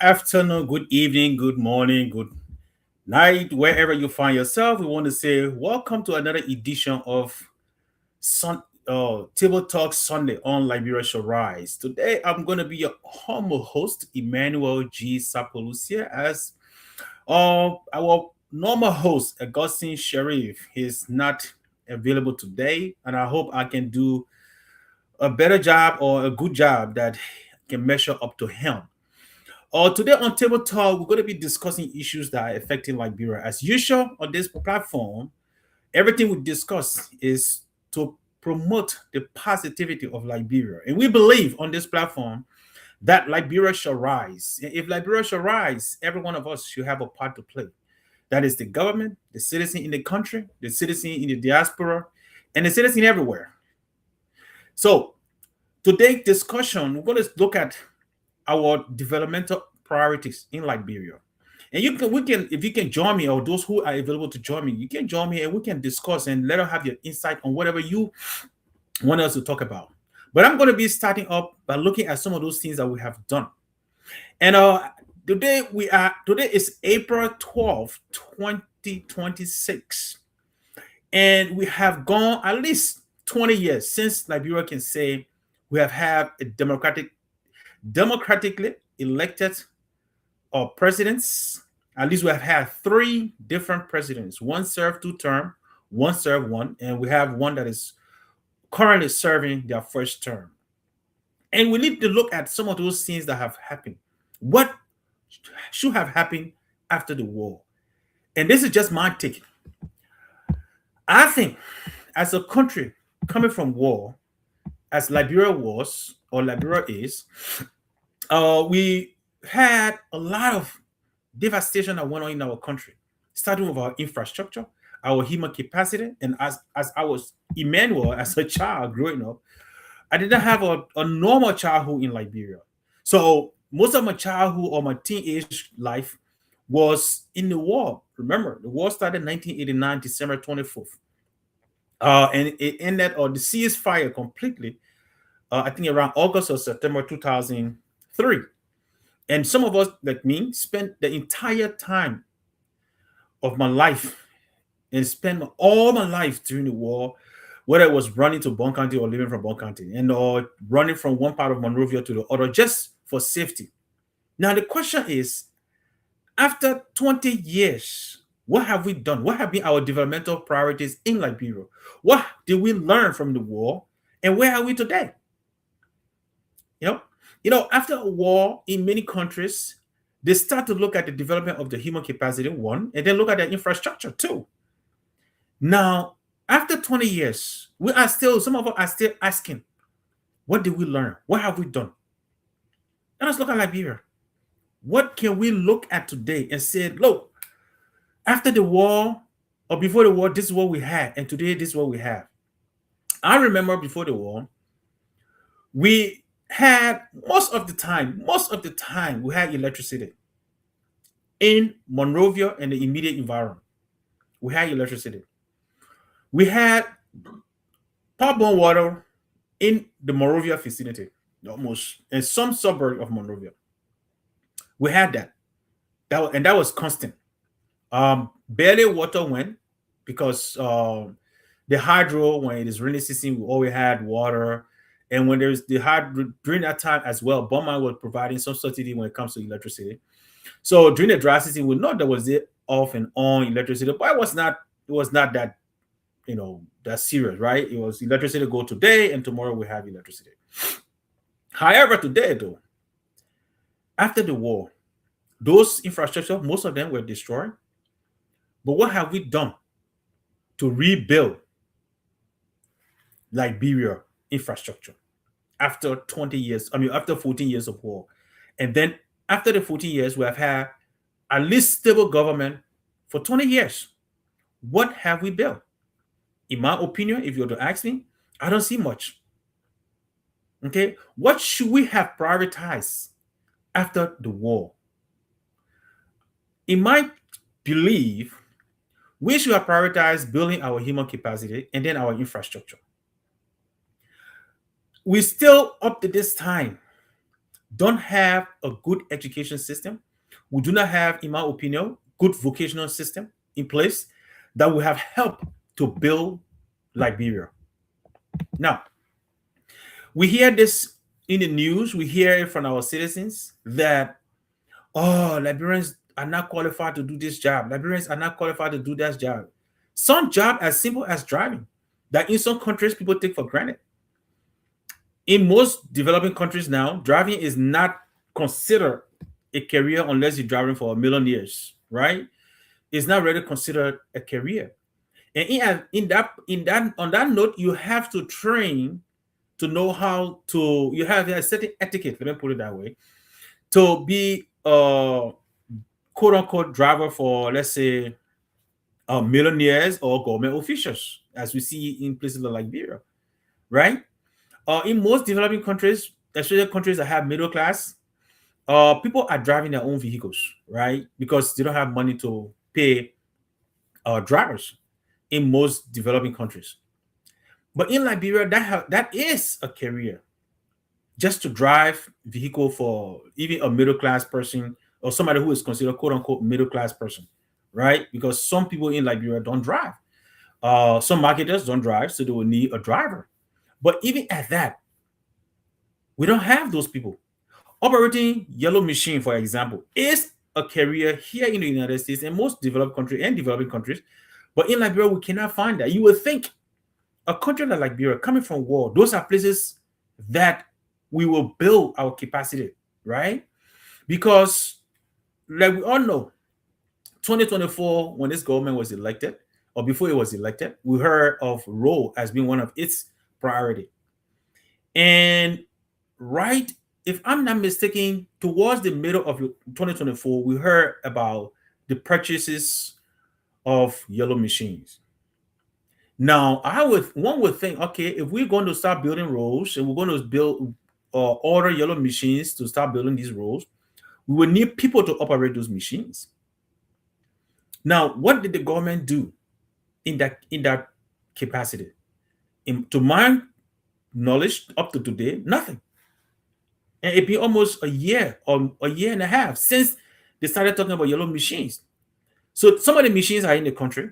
afternoon, good evening, good morning, good night, wherever you find yourself. We want to say welcome to another edition of Table Talk Sunday on Liberia Shall Rise. Today, I'm going to be your humble host, Emmanuel G. Sapolusia, as our normal host, Augustine Sharif, is not available today, and I hope I can do a better job or a good job that can measure up to him. Today on Table Talk, we're going to be discussing issues that are affecting Liberia. As usual on this platform, everything we discuss is to promote the positivity of Liberia. And we believe on this platform that Liberia shall rise. And if Liberia shall rise, every one of us should have a part to play. That is the government, the citizen in the country, the citizen in the diaspora, and the citizen everywhere. So today's discussion, we're going to look at our developmental priorities in Liberia. And we can, if you can join me, or those who are available to join me, you can join me and we can discuss and let us have your insight on whatever you want us to talk about. But I'm going to be starting up by looking at some of those things that we have done. And today is April 12th, 2026. And we have gone at least 20 years since Liberia can say we have had a democratically elected presidents. At least we have had three different presidents. One served two term, one served one, and we have one that is currently serving their first term. And we need to look at some of those things that have happened. What should have happened after the war? And this is just my take. I think as a country coming from war, as Liberia was or Liberia is, we had a lot of devastation that went on in our country, starting with our infrastructure, our human capacity. And as I was Emmanuel, as a child growing up, I didn't have a normal childhood in Liberia. So most of my childhood or my teenage life was in the war. Remember, the war started in 1989, December 24th. And it ended, or the ceasefire completely, I think around August or September 2003. And some of us, like me, spent the entire time of my life and spent all my life during the war, whether it was running to Bon County or living from Bon County, and or running from one part of Monrovia to the other just for safety. Now the question is, after 20 years, what have we done? What have been our developmental priorities in Liberia? What did we learn from the war, and where are we today? You know, after a war in many countries, they start to look at the development of the human capacity, one, and then look at the infrastructure, two. Now, after 20 years, some of us are still asking, what did we learn? What have we done? Let us look at Liberia. What can we look at today and say, look, after the war or before the war, this is what we had, and today this is what we have. I remember before the war, we had most of the time we had electricity in Monrovia and the immediate environment. We had electricity. We had pipe-borne water in the Monrovia vicinity, almost in some suburb of Monrovia. We had that. That was constant. Barely water went because the hydro, when it is rainy season, we always had water. And when there's the hydro during that time as well, Burma was providing some subsidy when it comes to electricity. So during the dry season, we know there was it off and on electricity, but it was not that that serious, right? It was electricity go today and tomorrow we have electricity. However, today though, after the war, those infrastructure, most of them were destroyed. But what have we done to rebuild Liberia infrastructure after 20 years? I mean, after 14 years of war. And then after the 14 years, we have had at least stable government for 20 years. What have we built? In my opinion, if you were to ask me, I don't see much. Okay, what should we have prioritized after the war? In my belief, we should have prioritized building our human capacity and then our infrastructure. We still, up to this time, don't have a good education system. We do not have, in my opinion, good vocational system in place that will have helped to build Liberia. Now, we hear this in the news, we hear it from our citizens that, oh, Liberians are not qualified to do this job. Liberians are not qualified to do that job. Some job as simple as driving that in some countries people take for granted. In most developing countries now, driving is not considered a career unless you're driving for a million years, right? It's not really considered a career. And in that on that note, you have to train to know how to. You have a certain etiquette. Let me put it that way. To be a quote unquote driver for, let's say, millionaires or government officials, as we see in places like Liberia, right? In most developing countries, especially countries that have middle class, people are driving their own vehicles, right? Because they don't have money to pay drivers in most developing countries. But in Liberia, that is a career, just to drive vehicle for even a middle class person or somebody who is considered quote unquote middle class person, right? Because some people in Liberia don't drive. Some marketers don't drive, so they will need a driver. But even at that, we don't have those people. Operating yellow machine, for example, is a career here in the United States and most developed countries and developing countries. But in Liberia, we cannot find that. You would think a country like Liberia, coming from war, those are places that we will build our capacity, right? Because, like we all know, 2024, when this government was elected, or before it was elected, we heard of role as being one of its priority. And right, if I'm not mistaken, towards the middle of 2024, we heard about the purchases of yellow machines. Now, one would think, okay, if we're going to start building roads and we're going to build order yellow machines to start building these roads, we will need people to operate those machines. Now, what did the government do in that capacity? To my knowledge, up to today, nothing. And it been almost a year or a year and a half since they started talking about yellow machines. So some of the machines are in the country,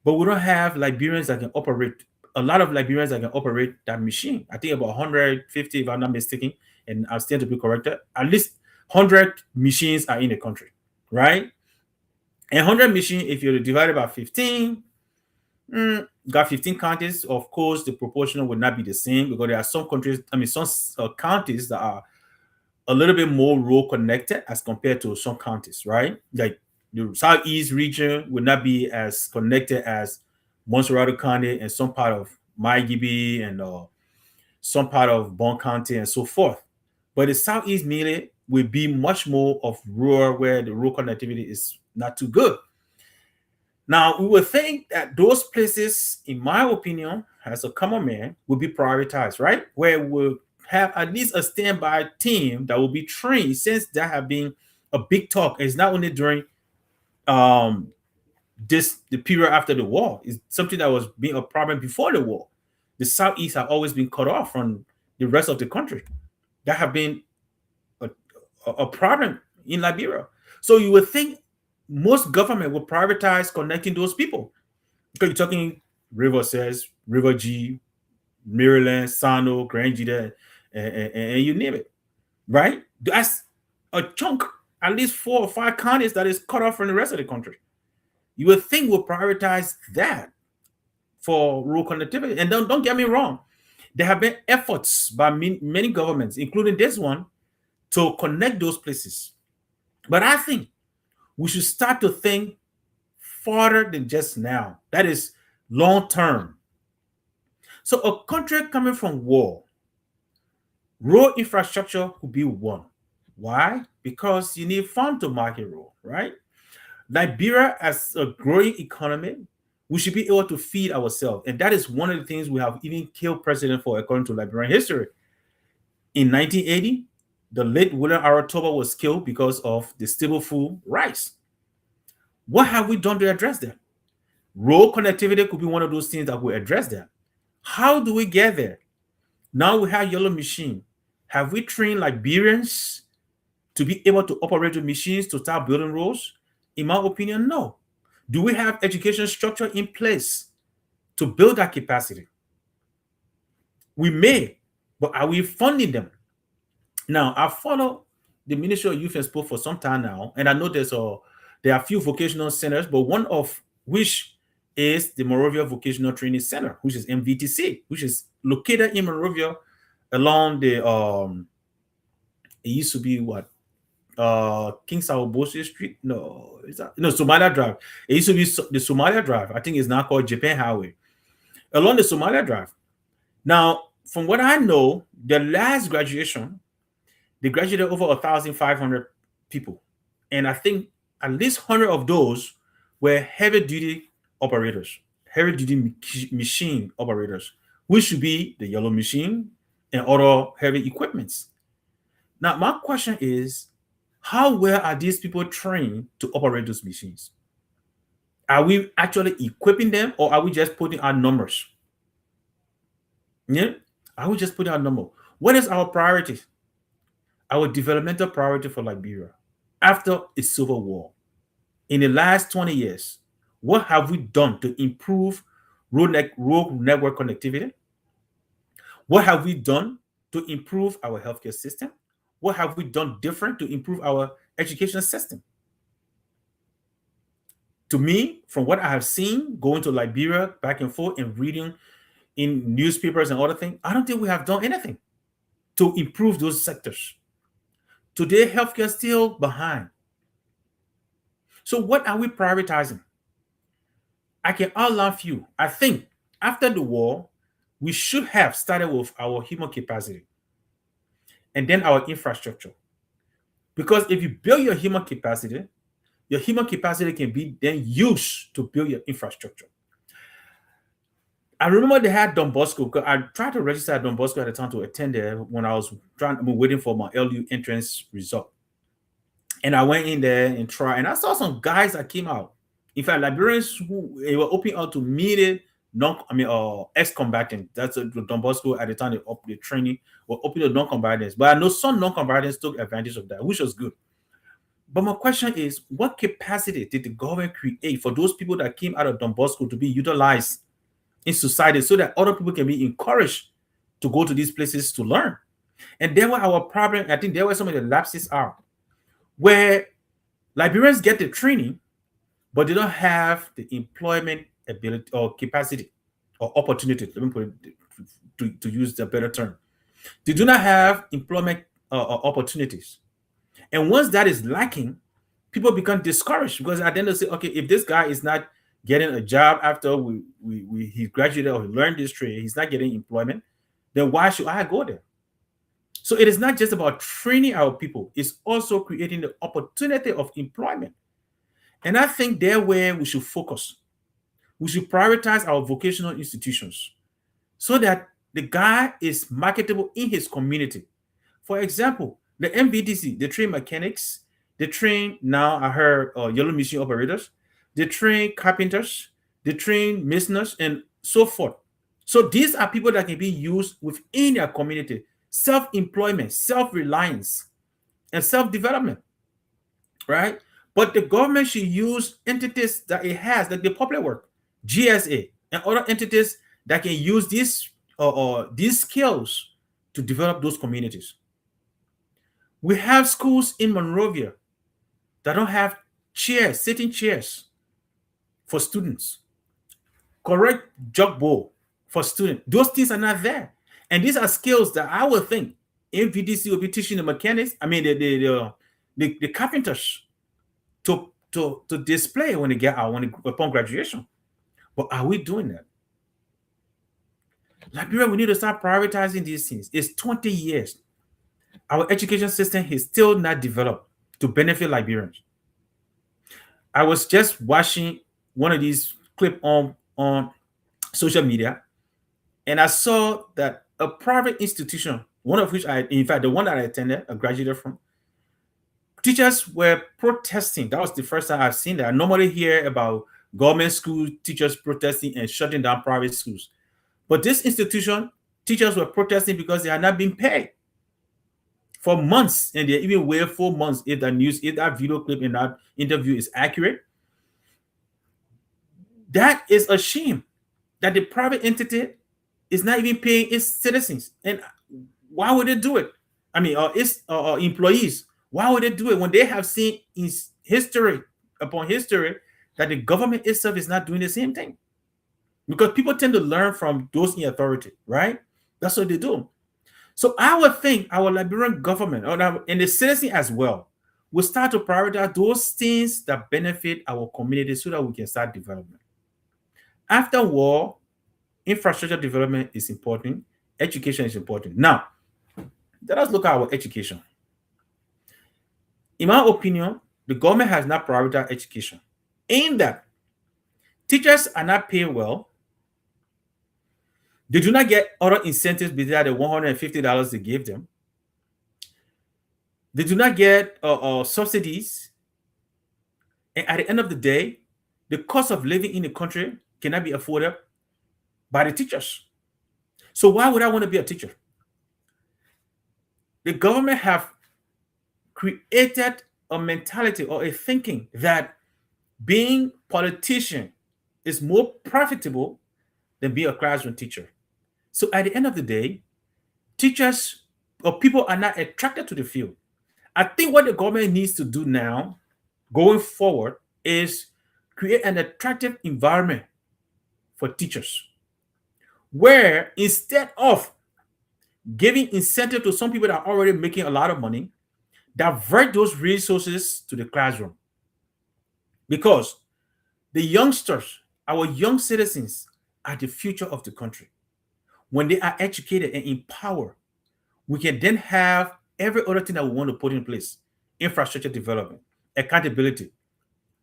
but we don't have Liberians that can operate. A lot of Liberians that can operate that machine. I think about 150, if I'm not mistaken, and I stand to be corrected. At least 100 machines are in the country, right? And 100 machines, if you divide it by 15, got 15 counties. Of course, the proportion would not be the same because there are some countries, some counties that are a little bit more rural connected as compared to some counties, right? Like the southeast region would not be as connected as Montserrat County and some part of Maigibi and some part of Bon County and so forth. But the southeast mainly will be much more of rural where the rural connectivity is not too good. Now, we would think that those places, in my opinion, as a common man, would be prioritized, right? Where we'll have at least a standby team that will be trained, since there have been a big talk. It's not only during um, the period after the war. It's something that was being a problem before the war. The Southeast have always been cut off from the rest of the country. That have been a, a problem in Liberia. So you would think most government would prioritize connecting those people. Because you're talking River Says, River G, Maryland, Sano, Grand Jita, and you name it, right? That's a chunk, at least 4 or 5 counties that is cut off from the rest of the country. You would think we'll prioritize that for rural connectivity. And don't get me wrong, there have been efforts by many governments, including this one, to connect those places. But I think we should start to think farther than just now. That is long term. So a country coming from war, road infrastructure could be one. Why? Because you need farm to market road, right? Liberia, as a growing economy, we should be able to feed ourselves. And that is one of the things we have even killed president for, according to Liberian history. In 1980, the late William Aratoba was killed because of the stable food rice. What have we done to address that? Road connectivity could be one of those things that will address that. How do we get there? Now we have yellow machine. Have we trained Liberians to be able to operate the machines to start building roads? In my opinion, no. Do we have education structure in place to build that capacity? We may, but are we funding them? Now, I follow the Ministry of Youth and Sport for some time now, and I know there are a few vocational centers, but one of which is the Monrovia Vocational Training Center, which is MVTC, which is located in Monrovia along the it used to be what King Sawaboshi Street. No, is that no Somalia Drive? It used to be the Somalia Drive. I think it's now called Japan Highway. Along the Somalia Drive. Now, from what I know, the last graduation, they graduated over 1,500 people. And I think at least 100 of those were heavy duty operators, heavy duty machine operators, which should be the yellow machine and other heavy equipments. Now, my question is, how well are these people trained to operate those machines? Are we actually equipping them, or are we just putting our numbers? Yeah? Are we just putting our number? What is our priority? Our developmental priority for Liberia after a civil war? In the last 20 years, what have we done to improve road network connectivity? What have we done to improve our healthcare system? What have we done different to improve our education system? To me, from what I have seen, going to Liberia back and forth and reading in newspapers and other things, I don't think we have done anything to improve those sectors. Today, healthcare is still behind. So what are we prioritizing? I can outline few. I think after the war, we should have started with our human capacity and then our infrastructure. Because if you build your human capacity can be then used to build your infrastructure. I remember they had Don Bosco, because I tried to register at Don Bosco at the time to attend there when I was waiting for my LU entrance result. And I went in there and tried, and I saw some guys that came out. In fact, Liberians who they were open out to meet ex-combatants. That's Don Bosco at the time the training were open to non-combatants. But I know some non-combatants took advantage of that, which was good. But my question is, what capacity did the government create for those people that came out of Don Bosco to be utilized in society so that other people can be encouraged to go to these places to learn? And there were our problem. I think there were some of the lapses are where Liberians get the training, but they don't have the employment ability or capacity or opportunity. Let me put it to use the better term. They do not have employment opportunities. And once that is lacking, people become discouraged because at the end they say, okay, if this guy is not getting a job after he graduated or he learned this trade, he's not getting employment, then why should I go there? So it is not just about training our people, it's also creating the opportunity of employment. And I think there where we should focus. We should prioritize our vocational institutions so that the guy is marketable in his community. For example, the MVDC, they train mechanics, they train now, I heard yellow machine operators, they train carpenters, they train masons, and so forth. So these are people that can be used within their community, self-employment, self-reliance, and self-development, right? But the government should use entities that it has, like the public work, GSA, and other entities that can use these skills to develop those communities. We have schools in Monrovia that don't have chairs, sitting chairs for students, correct jog bowl for students. Those things are not there. And these are skills that I would think MVDC will be teaching the mechanics, the carpenters to display when they get out, upon graduation. But are we doing that? Liberia, we need to start prioritizing these things. It's 20 years. Our education system is still not developed to benefit Liberians. I was just watching one of these clips on social media, and I saw that a private institution, one of which in fact, the one that I attended, I graduated from, teachers were protesting. That was the first time I've seen that. I normally hear about government school teachers protesting and shutting down private schools. But this institution, teachers were protesting because they had not been paid. for months, and they even wait for months if that video clip in that interview is accurate. That is a shame that the private entity is not even paying its citizens. And why would they do it? I mean, its employees. Why would they do it when they have seen in history upon history that the government itself is not doing the same thing? Because people tend to learn from those in authority, right? That's what they do. So I would think our Liberian government and the citizen as well will start to prioritize those things that benefit our community so that we can start development. After war, infrastructure development is important, education is important. Now, let us look at our education. In my opinion, the government has not prioritized education. In that, teachers are not paid well. They do not get other incentives besides the $150 they gave them. They do not get subsidies. And at the end of the day, the cost of living in the country cannot be afforded by the teachers. So why would I want to be a teacher? The government have created a mentality or a thinking that being politician is more profitable than being a classroom teacher. So at the end of the day, teachers or people are not attracted to the field. I think what the government needs to do now, going forward, is create an attractive environment for teachers, where instead of giving incentive to some people that are already making a lot of money, divert those resources to the classroom. Because the youngsters, our young citizens, are the future of the country. When they are educated and empowered, we can then have every other thing that we want to put in place: infrastructure development, accountability,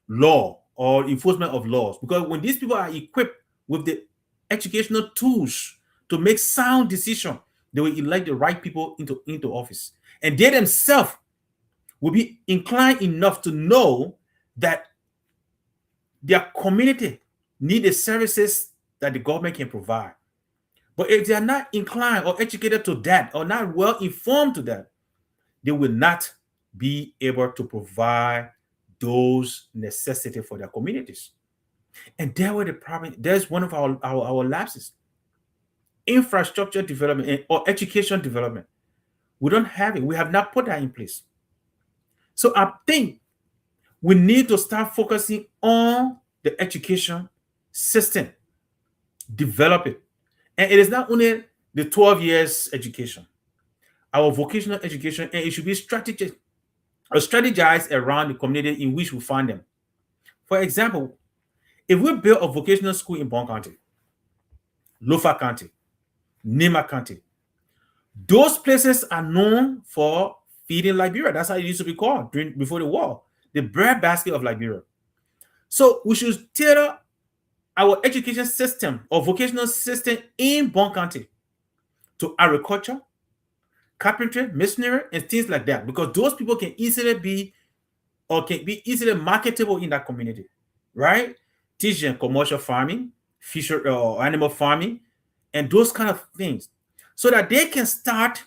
law or enforcement of laws. Because when these people are equipped with the educational tools to make sound decisions, they will elect the right people into office. And they themselves will be inclined enough to know that their community need the services that the government can provide. But if they are not inclined or educated to that, or not well informed to that, they will not be able to provide those necessities for their communities. And there were the problem. There's one of our lapses. Infrastructure development or education development. We don't have it. We have not put that in place. So I think we need to start focusing on the education system, develop it. And it is not only the 12 years education, our vocational education, and it should be strategized around the community in which we find them. For example, if we build a vocational school in Bon County, Lofa County, Nima County, those places are known for feeding Liberia. That's how it used to be called before the war, the breadbasket of Liberia. So we should tailor our education system or vocational system in Bon County to agriculture, carpentry, masonry, and things like that, because those people can easily be marketable in that community, right? Teach them commercial farming, fisher or animal farming, and those kind of things, so that they can start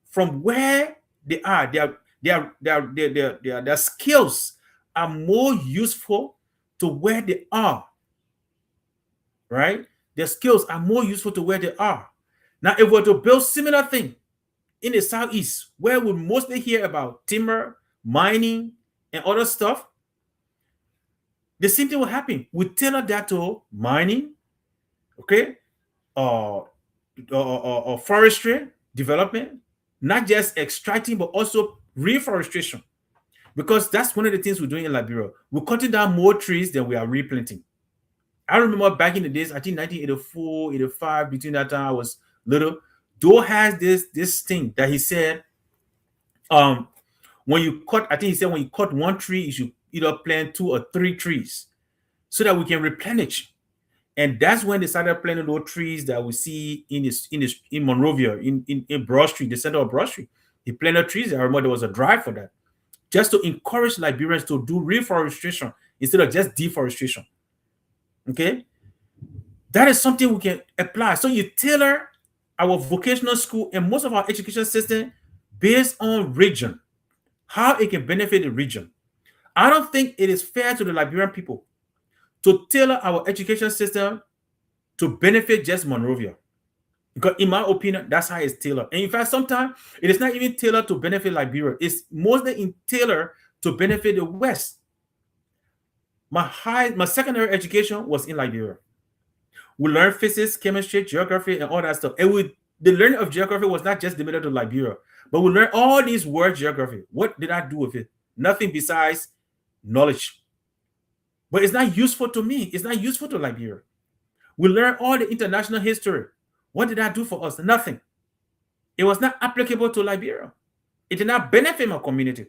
from where they are. Their skills are more useful to where they are, right? Their skills are more useful to where they are. Now, if we're to build similar thing in the southeast, where we mostly hear about timber, mining, and other stuff, the same thing will happen. We tailor that to mining, okay, or forestry development, not just extracting, but also reforestation. Because that's one of the things we're doing in Liberia. We're cutting down more trees than we are replanting. I remember back in the days, I think 1984, 85, between that time I was little, Doe has this thing that he said, when you cut, I think he said when you cut one tree, you should either plant 2 or 3 trees so that we can replenish. And that's when they started planting those trees that we see in Monrovia, in Broad Street, the center of Broad Street. He planted trees. I remember there was a drive for that, just to encourage Liberians to do reforestation instead of just deforestation. Okay, that is something we can apply. So you tailor our vocational school and most of our education system based on region, how it can benefit the region. I don't think it is fair to the Liberian people to tailor our education system to benefit just Monrovia. Because in my opinion, that's how it's tailored. And in fact, sometimes it is not even tailored to benefit Liberia. It's mostly tailored to benefit the West. My secondary education was in Liberia. We learned physics, chemistry, geography, and all that stuff. And the learning of geography was not just limited to Liberia, but we learned all these world geography. What did I do with it? Nothing besides knowledge. But it's not useful to me. It's not useful to Liberia. We learned all the international history. What did that do for us? Nothing. It was not applicable to Liberia. It did not benefit my community.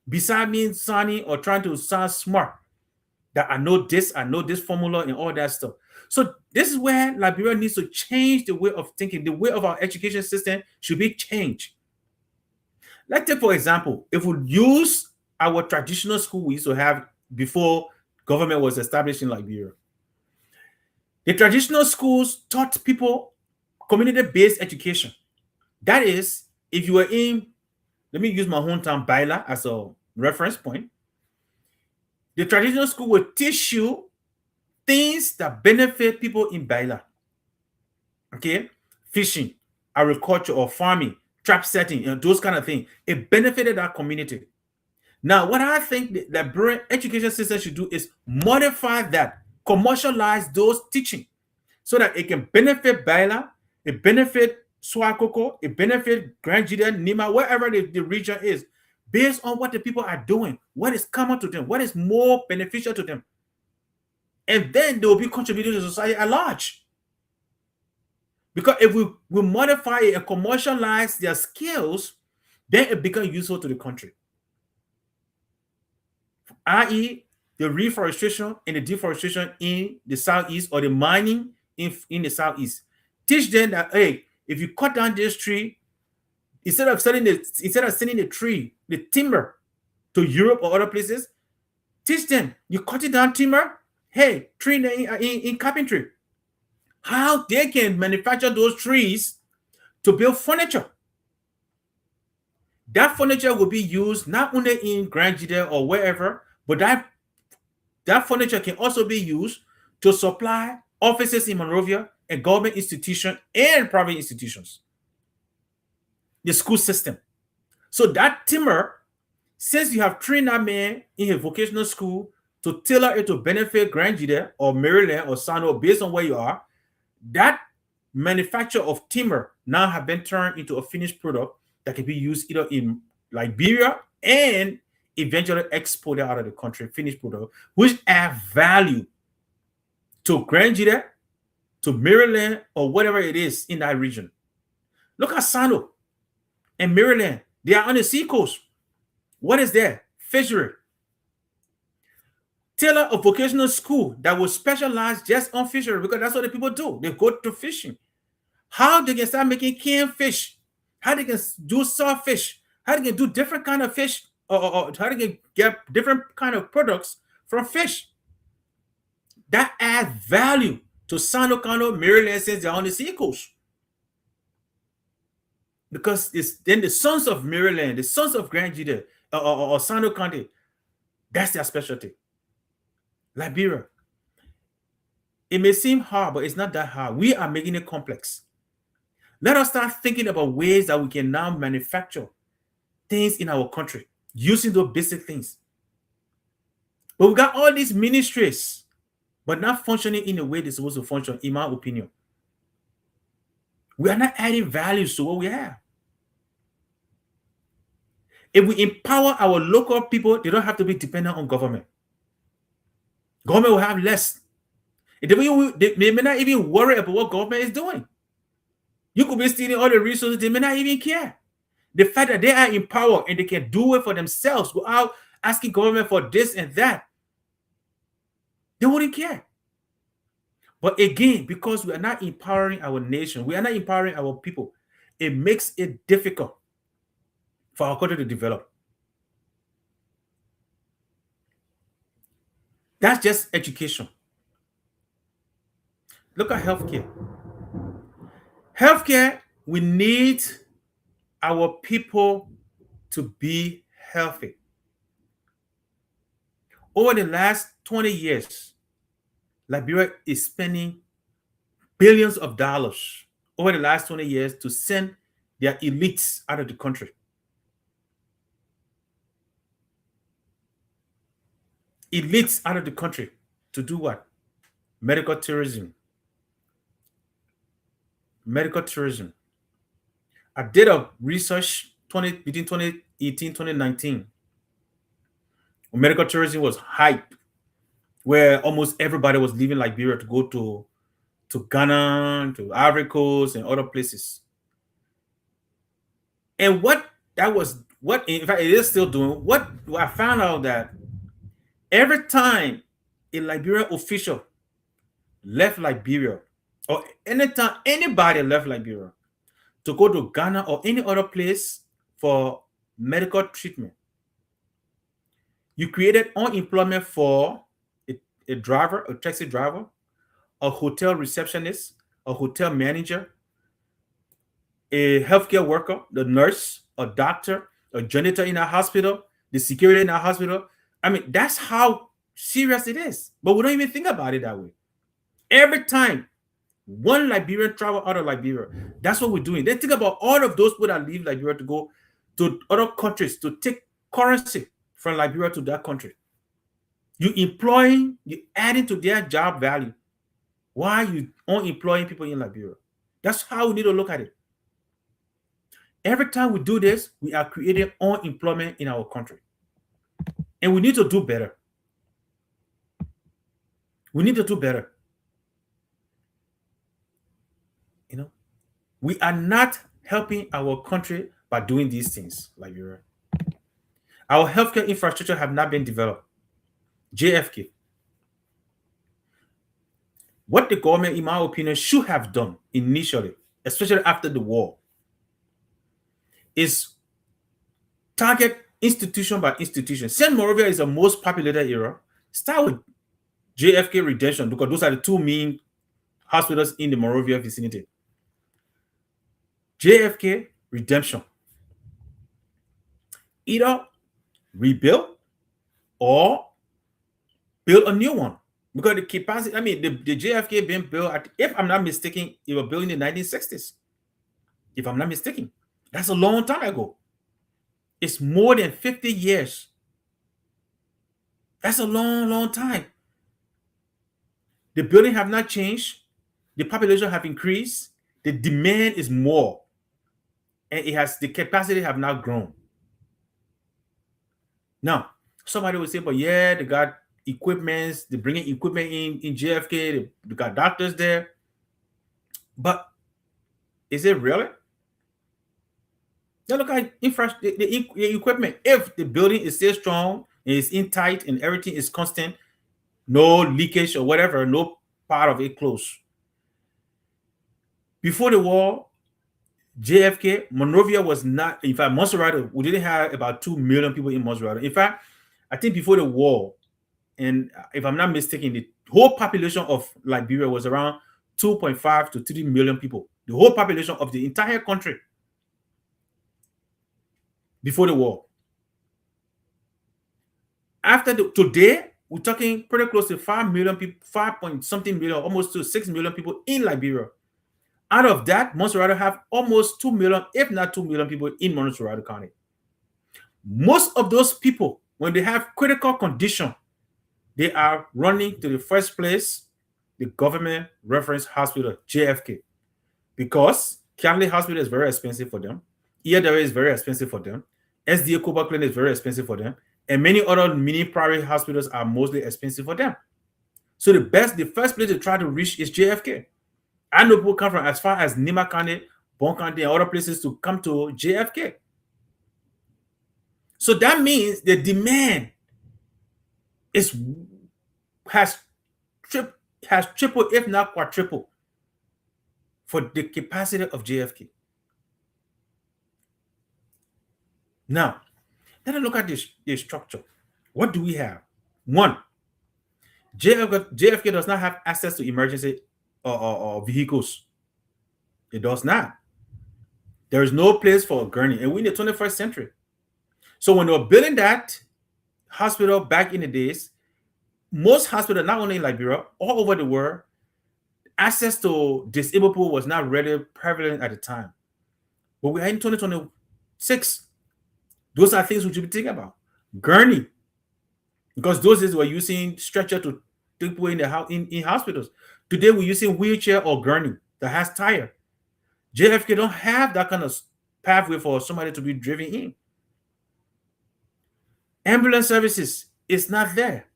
Besides me sounding or trying to sound smart, that I know this formula and all that stuff. So this is where Liberia needs to change the way of thinking. The way of our education system should be changed. Let's take, for example, if we use our traditional school we used to have before government was established in Liberia. The traditional schools taught people community-based education. That is, if you were in, let me use my hometown, Baila, as a reference point. The traditional school will teach you things that benefit people in Baila. Okay? Fishing, agriculture or farming, trap setting, those kind of things. It benefited that community. Now, what I think the Liberian education system should do is modify that, commercialize those teaching so that it can benefit Baila, it benefit Swakoko, it benefit Grand Gideon, Nima, wherever the region is, based on what the people are doing, what is common to them, what is more beneficial to them. And then they will be contributing to society at large. Because if we modify it and commercialize their skills, then it becomes useful to the country. I.e., the reforestation and the deforestation in the southeast or the mining in the southeast. Teach them that, hey, if you cut down this tree, instead of sending the tree, the timber to Europe or other places, teach them, you cut it down timber, hey, train them in carpentry. How they can manufacture those trees to build furniture. That furniture will be used not only in Grand Gideon or wherever, but that furniture can also be used to supply offices in Monrovia and government institutions and private institutions. The school system. So that timber, since you have trained that man in a vocational school to tailor it to benefit Grand Gideon or Maryland or Sano based on where you are, that manufacture of timber now have been turned into a finished product that can be used either in Liberia and eventually exported out of the country, finished product, which add value to Grand Gideon, to Maryland, or whatever it is in that region. Look at Sano and Maryland. They are on the seacoast. What is there? Fishery. Tailor a vocational school that will specialize just on fishery because that's what the people do. They go to fishing. How they can start making canned fish, how they can do soft fish, how they can do different kind of fish, or how they can get different kind of products from fish. That adds value to Sano County, Maryland, since they're on the seacoast. Because it's then the sons of Maryland, the sons of Grand Gideon, or Sano County, that's their specialty. Liberia. It may seem hard, but it's not that hard. We are making it complex. Let us start thinking about ways that we can now manufacture things in our country using those basic things. But we got all these ministries, but not functioning in the way they're supposed to function, in my opinion. We are not adding values to what we have. If we empower our local people, they don't have to be dependent on government. Government will have less. They may not even worry about what government is doing. You could be stealing all the resources, they may not even care. The fact that they are in power and they can do it for themselves without asking government for this and that, they wouldn't care. But again, because we are not empowering our nation, we are not empowering our people, it makes it difficult for our country to develop. That's just education. Look at healthcare. Healthcare, we need our people to be healthy. Over the last 20 years, Liberia is spending billions of dollars over the last 20 years to send their elites out of the country. Elites out of the country to do what? Medical tourism. Medical tourism. I did a research between 2018 2019. Medical tourism was hype, where almost everybody was leaving Liberia to go to Ghana, to Ivory Coast, and other places. And what in fact it is still doing. What I found out that every time a Liberian official left Liberia, or anytime anybody left Liberia to go to Ghana or any other place for medical treatment, you created unemployment for a driver, a taxi driver, a hotel receptionist, a hotel manager, a healthcare worker, the nurse, a doctor, a janitor in a hospital, the security in a hospital. I mean, that's how serious it is. But we don't even think about it that way. Every time one Liberian travel out of Liberia, that's what we're doing. Then think about all of those people that leave Liberia to go to other countries to take currency from Liberia to that country. You employing, you adding to their job value. Why are you unemploying people in Liberia? That's how we need to look at it. Every time we do this, we are creating unemployment in our country. And we need to do better. We need to do better. You know, we are not helping our country by doing these things, Liberia. Our healthcare infrastructure have not been developed. JFK. What the government, in my opinion, should have done initially, especially after the war, is target institution by institution. St. Moravia is the most populated area. Start with JFK Redemption, because those are the two main hospitals in the Moravia vicinity. JFK Redemption. Either rebuild or build a new one. Because the capacity, I mean, the JFK being built, if I'm not mistaken, it was built in the 1960s. If I'm not mistaken. That's a long time ago. It's more than 50 years. That's a long, long time. The building have not changed. The population have increased. The demand is more. And the capacity have not grown. Now, somebody will say, but yeah, they got equipment, they're bringing equipment in JFK, they got doctors there. But is it really? Now look at the equipment. If the building is still strong, and it's in tight, and everything is constant, no leakage or whatever, no part of it closed. Before the war, JFK, Monrovia was not, in fact, Monserrado, we didn't have about 2 million people in Monserrado. In fact, I think before the war, and if I'm not mistaken, the whole population of Liberia was around 2.5 to 3 million people. The whole population of the entire country before the war. Today, we're talking pretty close to 5 million people, 5 point something million, almost to 6 million people in Liberia. Out of that, Monserrado have almost 2 million, if not 2 million people in Monserrado County. Most of those people, when they have critical condition, they are running to the first place, the government reference hospital, JFK, because Catholic hospital is very expensive for them. ERW is very expensive for them. SDA Cuba Clinic is very expensive for them. And many other mini private hospitals are mostly expensive for them. So the first place to try to reach is JFK. I know people come from as far as Nima County, Bon County, and other places to come to JFK. So that means the demand has tripled, if not quadrupled, for the capacity of JFK. Now, let us look at the structure. What do we have? One, JFK does not have access to emergency or vehicles. It does not. There is no place for a gurney, and we're in the 21st century. So when they were building that hospital back in the days, most hospitals, not only in Liberia, all over the world, access to disabled people was not really prevalent at the time. But we're in 2026. Those are things we should be thinking about. Gurney, because those days we're using stretcher to take people in the in hospitals. Today we're using wheelchair or gurney that has tire. JFK don't have that kind of pathway for somebody to be driven in. Ambulance services is not there.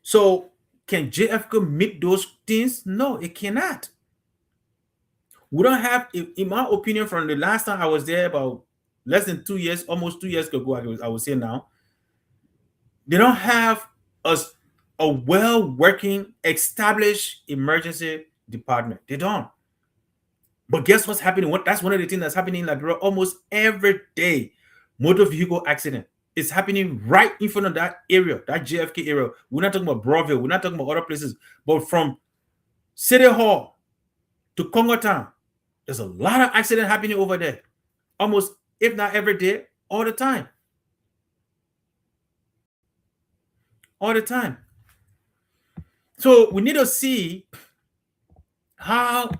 So can JFK meet those things? No, it cannot. We don't have, in my opinion, from the last time I was there, about less than 2 years, almost 2 years ago, I would say now, they don't have a well working, established emergency department. They don't. But guess what's happening? That's one of the things that's happening in Liberia almost every day. Motor vehicle accident is happening right in front of that area, that JFK area. We're not talking about Broadville. We're not talking about other places. But from City Hall to Congo Town, there's a lot of accident happening over there. Almost, if not every day, all the time. All the time. So we need to see how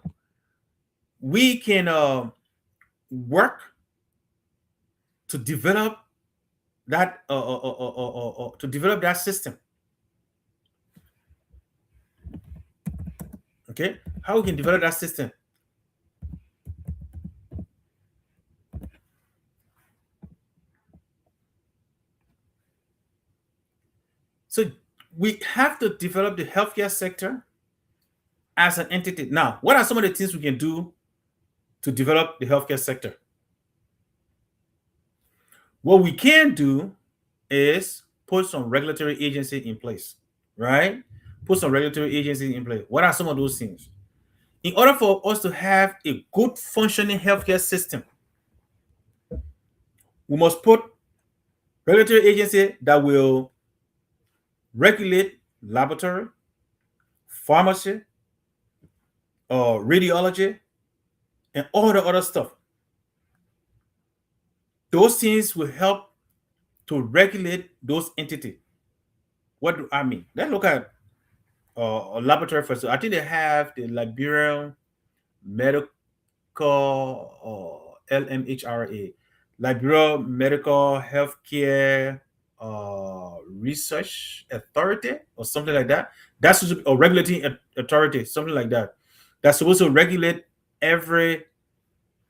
we can work to develop that system. Okay, how we can develop that system. So we have to develop the healthcare sector as an entity. Now, what are some of the things we can do to develop the healthcare sector? What we can do is put some regulatory agency in place, right? Put some regulatory agencies in place. What are some of those things? In order for us to have a good functioning healthcare system, we must put regulatory agency that will regulate laboratory, pharmacy, radiology, and all the other stuff. Those things will help to regulate those entities. What do I mean? Let's look at a laboratory first. I think they have the Liberian Medical LMHRA, Liberia Medical Healthcare Research Authority, or something like that. That's a regulating authority, something like that. That's supposed to regulate every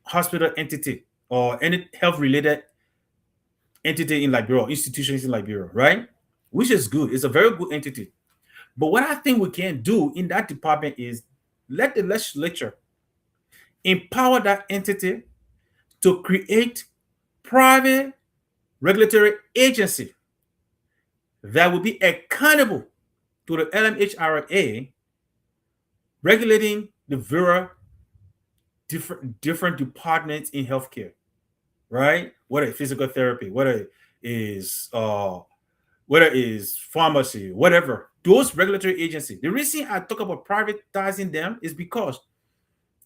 hospital entity or any health related entity in Liberia, institutions in Liberia, right? Which is good. It's a very good entity. But what I think we can do in that department is let the legislature empower that entity to create private regulatory agency that will be accountable to the LMHRA, regulating the various different departments in healthcare, right? Whether it's physical therapy, whether it's pharmacy, whatever. Those regulatory agencies. The reason I talk about privatizing them is because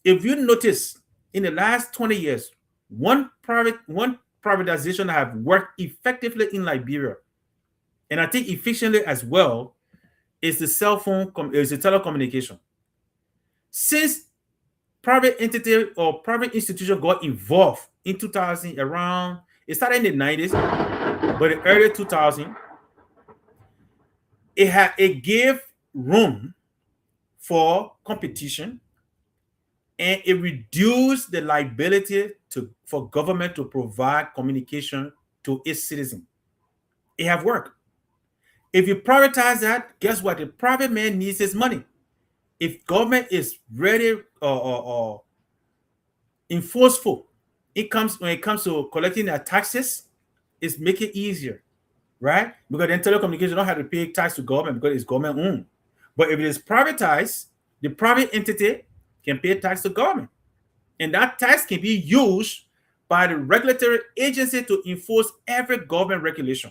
if you notice in the last 20 years, one privatization have worked effectively in Liberia, and I think efficiently as well, is the telecommunication. Since private entity or private institution got involved in 2000, around, it started in the 90s, but in early 2000, it gave room for competition, and it reduced the liability for government to provide communication to its citizens. It have worked. If you privatize that, guess what? The private man needs his money. If government is very enforceful, when it comes to collecting their taxes, it's make it easier, right? Because then telecommunications don't have to pay tax to government because it's government owned. But if it is privatized, the private entity can pay tax to government, and that tax can be used by the regulatory agency to enforce every government regulation.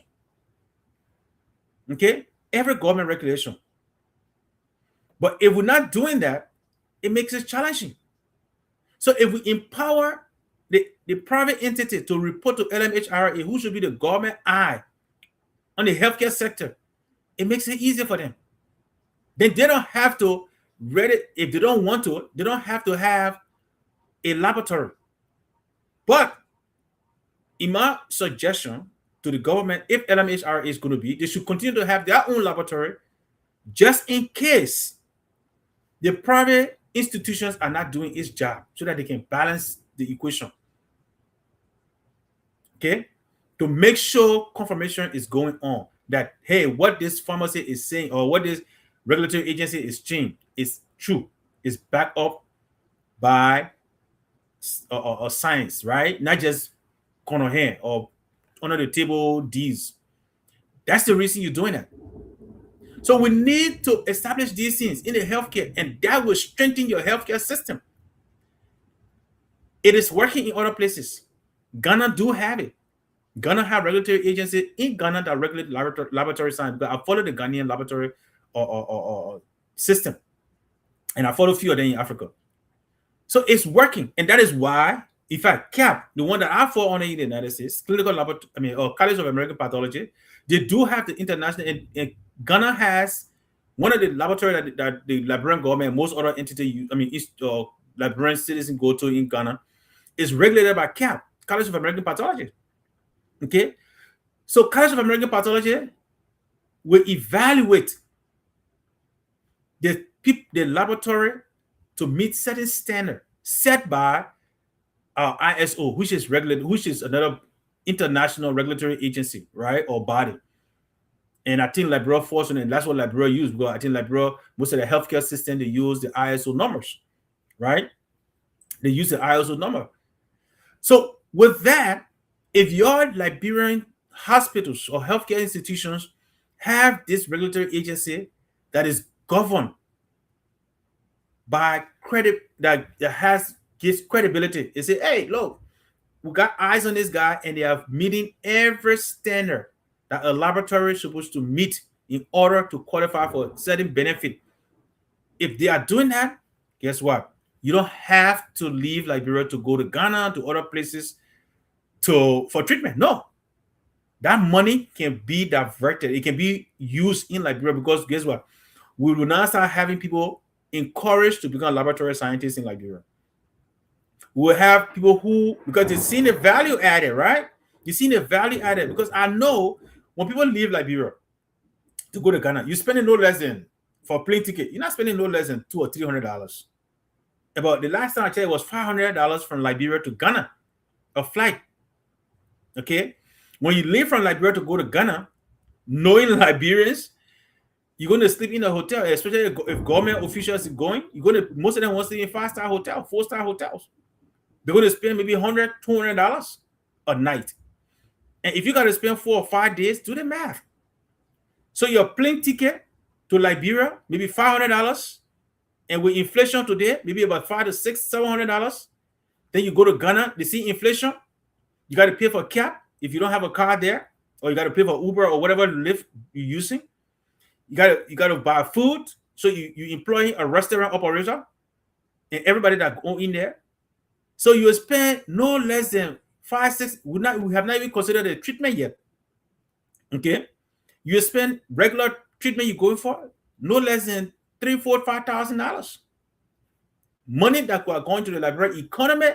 Okay, every government regulation. But if we're not doing that, it makes it challenging. So if we empower the private entity to report to LMHRA, who should be the government eye on the healthcare sector, it makes it easier for them. Then they don't have to read it if they don't want to. They don't have to have a laboratory. But in my suggestion to the government, if LMHR is going to be, they should continue to have their own laboratory just in case the private institutions are not doing its job, so that they can balance the equation. Okay? To make sure confirmation is going on that, hey, what this pharmacy is saying or what this regulatory agency is saying is true, is backed up by science, right? Not just corner hand or under the table deals. That's the reason you're doing that. So we need to establish these things in the healthcare, and that will strengthen your healthcare system. It is working in other places. Ghana do have it. Ghana have regulatory agency in Ghana that regulate laboratory science. But I follow the Ghanaian laboratory or system, and I follow a few of them in Africa. So it's working, and that is why, in fact, CAP, the one that I follow on in the United States, Clinical Laboratory, or College of American Pathology, they do have the international, and Ghana has one of the laboratories that the Liberian government, most other entities, Liberian citizens go to in Ghana, is regulated by CAP, College of American Pathology. Okay, so College of American Pathology will evaluate the laboratory to meet certain standard set by ISO, which is regulated, which is another international regulatory agency, right, or body. And I think Liberia falls on it, and that's what Liberia use. Because I think Liberia, most of the healthcare system, they use the ISO numbers, right? They use the ISO number. So with that, if your Liberian hospitals or healthcare institutions have this regulatory agency that is governed by credit, that gives credibility, they say, hey, look, we got eyes on this guy, and they are meeting every standard that a laboratory is supposed to meet in order to qualify for certain benefit. If they are doing that, guess what? You don't have to leave Liberia to go to Ghana, to other places for treatment. No. That money can be diverted. It can be used in Liberia, because guess what? We will now start having people encouraged to become laboratory scientists in Liberia. We'll have people who, because they've seen the value added, right? You've seen the value added, because I know when people leave Liberia to go to Ghana, you're spending no less than, for a plane ticket, you're not spending no less than $200 or $300. About the last time I checked, it was $500 from Liberia to Ghana, a flight. Okay, when you leave from Liberia to go to Ghana, knowing Liberians, you're going to sleep in a hotel, especially if government officials are going. Most of them want to sleep in 5-star hotels, 4-star hotels. They're going to spend maybe $100, $200 a night. And if you got to spend 4 or 5 days, do the math. So your plane ticket to Liberia, maybe $500, and with inflation today, maybe about $500 to $600, $700. Then you go to Ghana, they see inflation. You got to pay for cab if you don't have a car there, or you got to pay for Uber or whatever Lyft you're using. You got to buy food. So you employ a restaurant operator and everybody that go in there. So you spend no less than 5, 6. We have not even considered the treatment yet. Okay, you spend regular treatment you're going for no less than $3,000, $4,000, $5,000. Money that we are going to the Liberian economy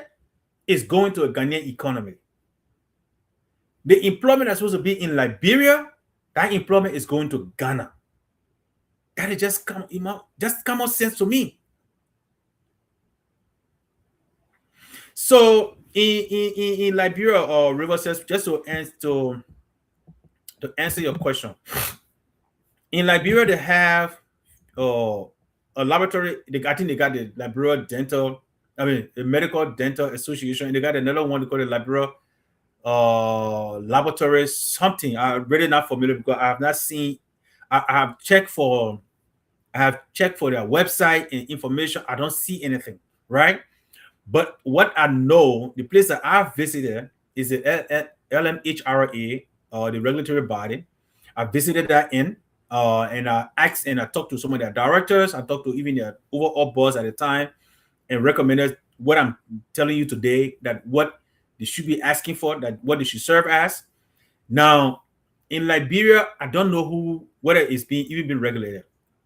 is going to a Ghanaian economy. The employment that's supposed to be in Liberia, that employment is going to Ghana. That is just common sense to me. So in Liberia or River State, just to answer your question, in Liberia they have a laboratory. I think they got the Liberia the Medical Dental Association, and they got another one called the Liberia laboratory something. I'm really not familiar because I have not seen. I have checked for their website and information. I don't see anything, right? But what I know, the place that I've visited is the LMHRA, the regulatory body. I visited that and I asked and I talked to some of their directors. I talked to even their overall boss at the time, and recommended what I'm telling you today, that what they should be asking for, that what they should serve as. Now, in Liberia, I don't know whether it's being even been regulated,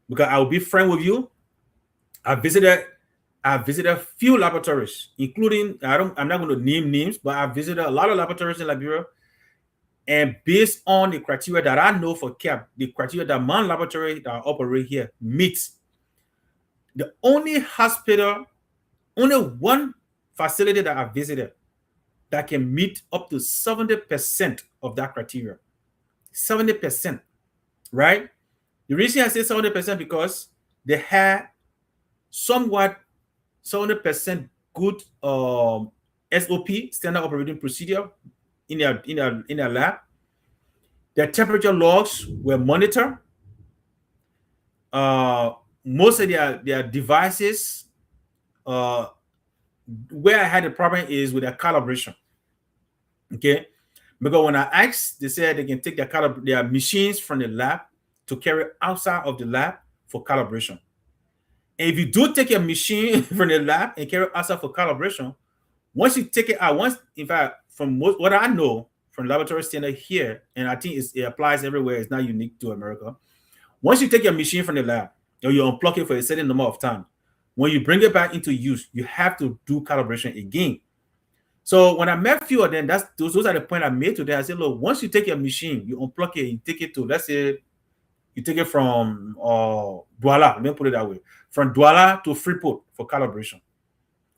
because I will be frank with you. I visited I visited a few laboratories, including I'm not going to name names, but I visited a lot of laboratories in Liberia. And based on the criteria that I know for CAP, the criteria that my laboratory that I operate here meets, the only one facility that I visited that can meet up to 70% of that criteria. 70%, right? The reason I say 70% because they had somewhat 70% good SOP, standard operating procedure, in their lab. Their temperature logs were monitored. Uh, Most of their devices, uh, where I had the problem is with their calibration. Okay, because when I asked, they said they can take their machines from the lab to carry outside of the lab for calibration. And if you do take a machine from the lab and carry it outside for calibration, once you take it out, in fact, from what I know from laboratory standard here, and I think it applies everywhere, it's not unique to America. Once you take your machine from the lab or you unplug it for a certain number of time, when you bring it back into use, you have to do calibration again. So when I met a few of them, those are the point I made to them. I said, look, once you take your machine, you unplug it, you take it to, let's say, you take it from Douala, let me put it that way, from Douala to Freeport for calibration.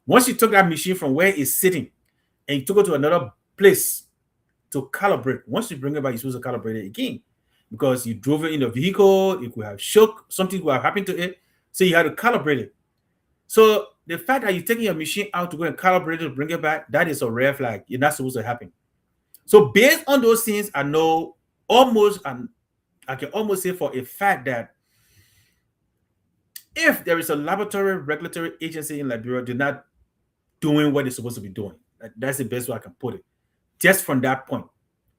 Once you took that machine from where it's sitting and you took it to another place to calibrate, once you bring it back, you're supposed to calibrate it again, because you drove it in the vehicle, it could have shook, something could have happened to it, so you had to calibrate it. So the fact that you're taking your machine out to go and calibrate it, bring it back, that is a red flag. You're not supposed to happen. So based on those things, I know almost, and I can almost say for a fact that if there is a laboratory regulatory agency in Liberia, they're not doing what they're supposed to be doing. That's the best way I can put it. Just from that point.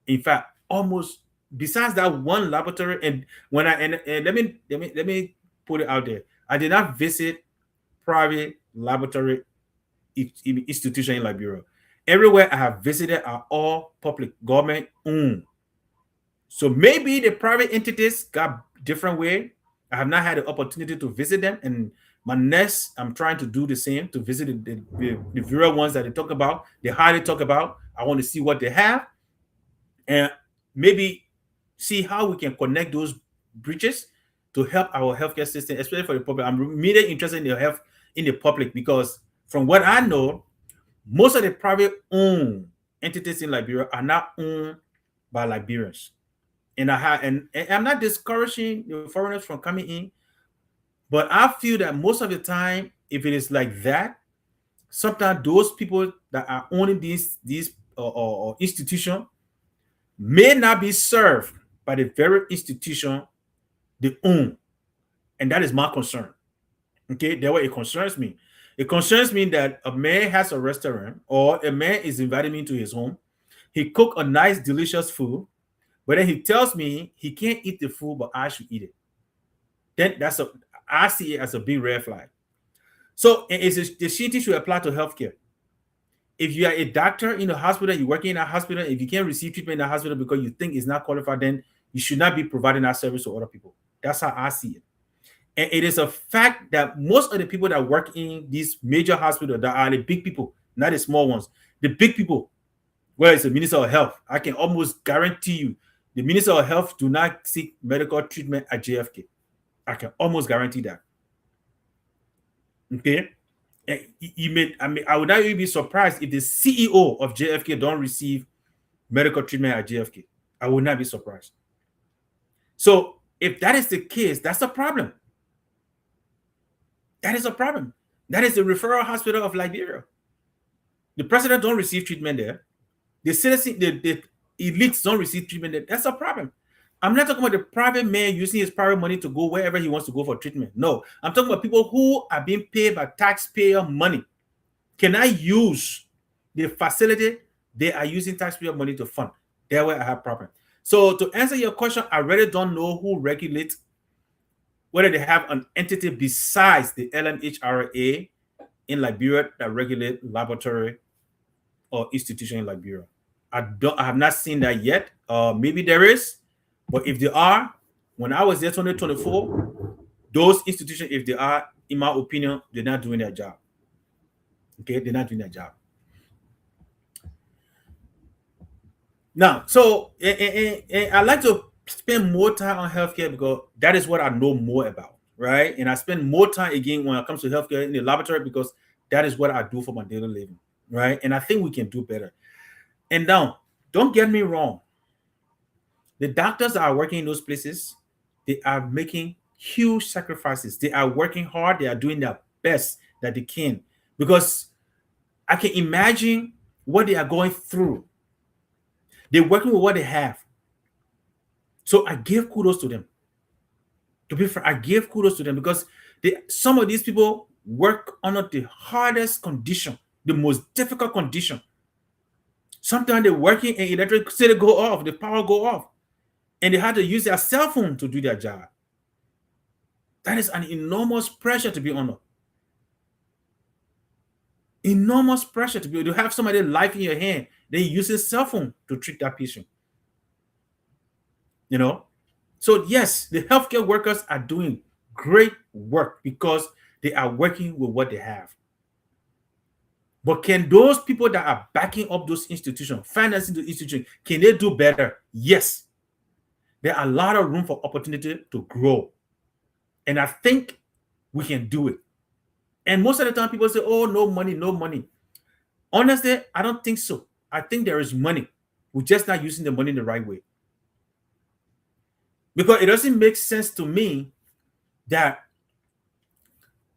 In fact, almost besides that one laboratory, and when I and let me put it out there. I did not visit private laboratory institution in Liberia. Everywhere I have visited are all public government owned. So maybe the private entities got different way. I have not had the opportunity to visit them, and my next, I'm trying to do the same, to visit the various ones that they talk about, they highly talk about. I want to see what they have, and maybe see how we can connect those bridges to help our healthcare system, especially for the public. I'm really interested in the health in the public, because from what I know, most of the private owned entities in Liberia are not owned by Liberians. And I'm not discouraging the foreigners from coming in, but I feel that most of the time, if it is like that, sometimes those people that are owning these institution may not be served by the very institution they own, and that is my concern. Okay, that way it concerns me. It concerns me that a man has a restaurant, or a man is inviting me to his home. He cook a nice, delicious food, but then he tells me he can't eat the food, but I should eat it. Then I see it as a big red flag. So the same thing should apply to healthcare. If you are a doctor in a hospital, you're working in a hospital, if you can't receive treatment in a hospital because you think it's not qualified, then you should not be providing that service to other people. That's how I see it. And it is a fact that most of the people that work in these major hospitals, that are the big people, not the small ones, the big people, where it's the Minister of Health, I can almost guarantee you the Minister of Health do not seek medical treatment at JFK. I can almost guarantee that. Okay? I would not even be surprised if the CEO of JFK don't receive medical treatment at JFK. I would not be surprised. So if that is the case, that's a problem. That is a problem. That is the referral hospital of Liberia. The president don't receive treatment there. The citizen, the elites don't receive treatment there. That's a problem. I'm not talking about the private man using his private money to go wherever he wants to go for treatment. No, I'm talking about people who are being paid by taxpayer money. Can I use the facility they are using taxpayer money to fund? That's where I have problem. So to answer your question, I really don't know who regulates, whether they have an entity besides the LMHRA in Liberia that regulate laboratory or institution in Liberia. I have not seen that yet. Maybe there is, but if there are, when I was there 2024, those institutions, if they are, in my opinion, they're not doing their job. Okay, they're not doing their job. Now, so I like to spend more time on healthcare because that is what I know more about, right? And I spend more time again when it comes to healthcare in the laboratory because that is what I do for my daily living, right? And I think we can do better. And now, don't get me wrong, the doctors that are working in those places, they are making huge sacrifices. They are working hard. They are doing their best that they can because I can imagine what they are going through. They're working with what they have. So I give kudos to them. To be fair, I give kudos to them because some of these people work under the hardest condition, the most difficult condition. Sometimes they're working and electricity go off, the power go off, and they have to use their cell phone to do their job. That is an enormous pressure to be under. Enormous pressure to have somebody's life in your hand. Then you use a cell phone to treat that patient. You know, so yes, the healthcare workers are doing great work because they are working with what they have. But can those people that are backing up those institutions, financing the institution, can they do better? Yes. There are a lot of room for opportunity to grow. And I think we can do it. And most of the time people say, oh, no money, no money. Honestly, I don't think so. I think there is money. We're just not using the money in the right way. Because it doesn't make sense to me that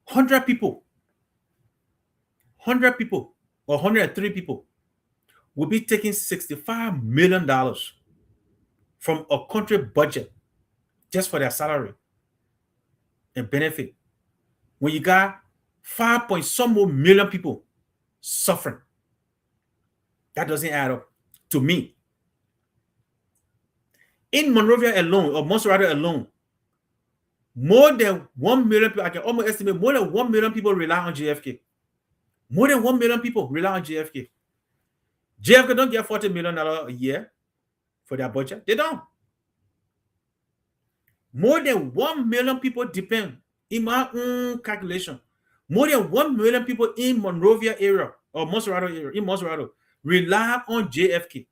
100 people or 103 people will be taking $65 million from a country budget just for their salary and benefit. When you got 5 point some more million people suffering, that doesn't add up to me. In Monrovia alone, or Monserrate alone, more than 1 million people, I can almost estimate more than 1 million people rely on JFK. More than 1 million people rely on JFK. JFK don't get $40 million a year for their budget. They don't. More than 1 million people depend, in my own calculation, more than 1 million people in Monrovia area or Monserrate area, in Monserrate, rely on JFK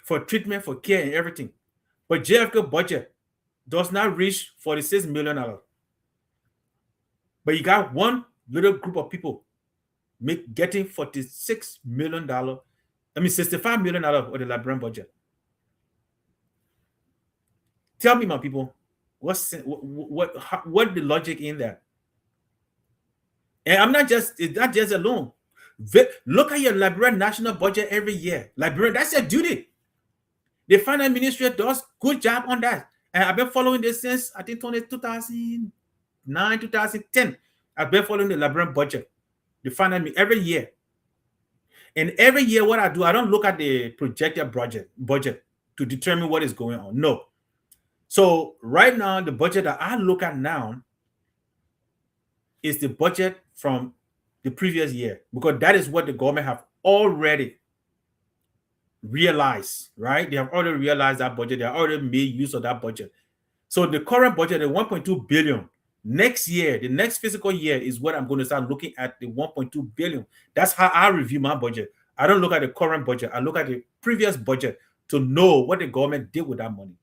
for treatment, for care, and everything. But JFK budget does not reach $46 million. But you got one little group of people getting $46 million, $65 million of the Liberian budget. Tell me, my people, what the logic in that? And it's not just alone. Look at your Liberian national budget every year. Liberia, that's their duty. The finance ministry does good job on that. And I've been following this since, I think, 2009, 2010. I've been following the Liberian budget, the finance every year. And every year, what I do, I don't look at the projected budget to determine what is going on. No. So right now, the budget that I look at now is the budget from the previous year, because that is what the government have already realized, right? They have already realized that budget. They have already made use of that budget. So the current budget, the 1.2 billion, next year, the next fiscal year is what I'm going to start looking at, the 1.2 billion. That's how I review my budget. I don't look at the current budget. I look at the previous budget to know what the government did with that money.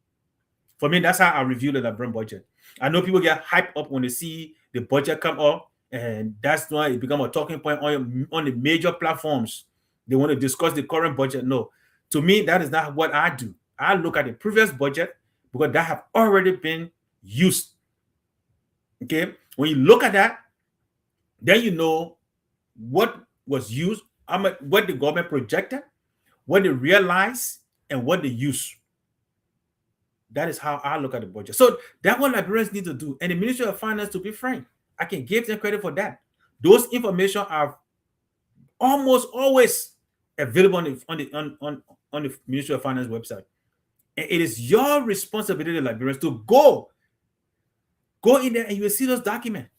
For me, that's how I review the Liberian budget. I know people get hyped up when they see the budget come up, and that's why it becomes a talking point on the major platforms. They want to discuss the current budget. No, to me, that is not what I do. I look at the previous budget because that have already been used. Okay, when you look at that, then you know what was used, what the government projected, what they realized, and what they used. That is how I look at the budget. So that's what Liberians need to do. And the Ministry of Finance, to be frank, I can give them credit for that. Those information are almost always available on the Ministry of Finance website. And it is your responsibility, Liberians, to go in there and you will see those documents.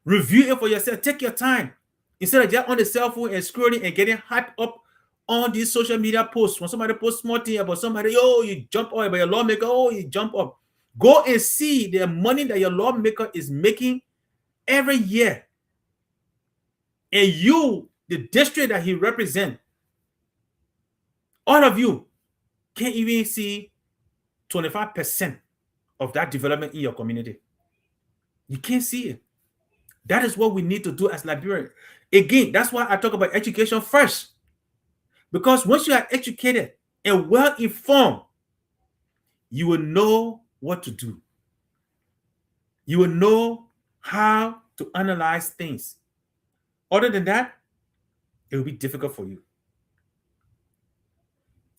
Review it for yourself. Take your time. Instead of just on the cell phone and scrolling and getting hyped up on these social media posts. When somebody posts small thing about somebody, oh, you jump up. About your lawmaker, oh, you jump up. Go and see the money that your lawmaker is making every year. And you, the district that he represents, all of you can't even see 25% of that development in your community. You can't see it. That is what we need to do as Liberians. Again, that's why I talk about education first. Because once you are educated and well informed, you will know what to do. You will know how to analyze things. Other than that, it will be difficult for you.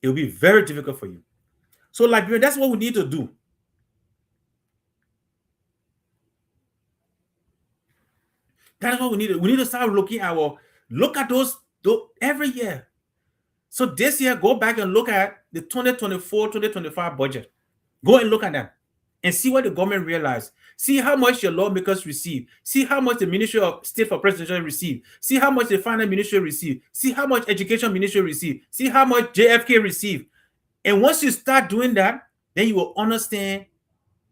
It will be very difficult for you. So, Liberian, that's what we need to do. That is what we need to. We need to start looking at look at those every year. So this year, go back and look at the 2024-2025 budget. Go and look at that and see what the government realized. See how much your lawmakers receive. See how much the Ministry of State for Presidential receive. See how much the Finance Ministry receive. See how much Education Ministry receive. See how much JFK receive. And once you start doing that, then you will understand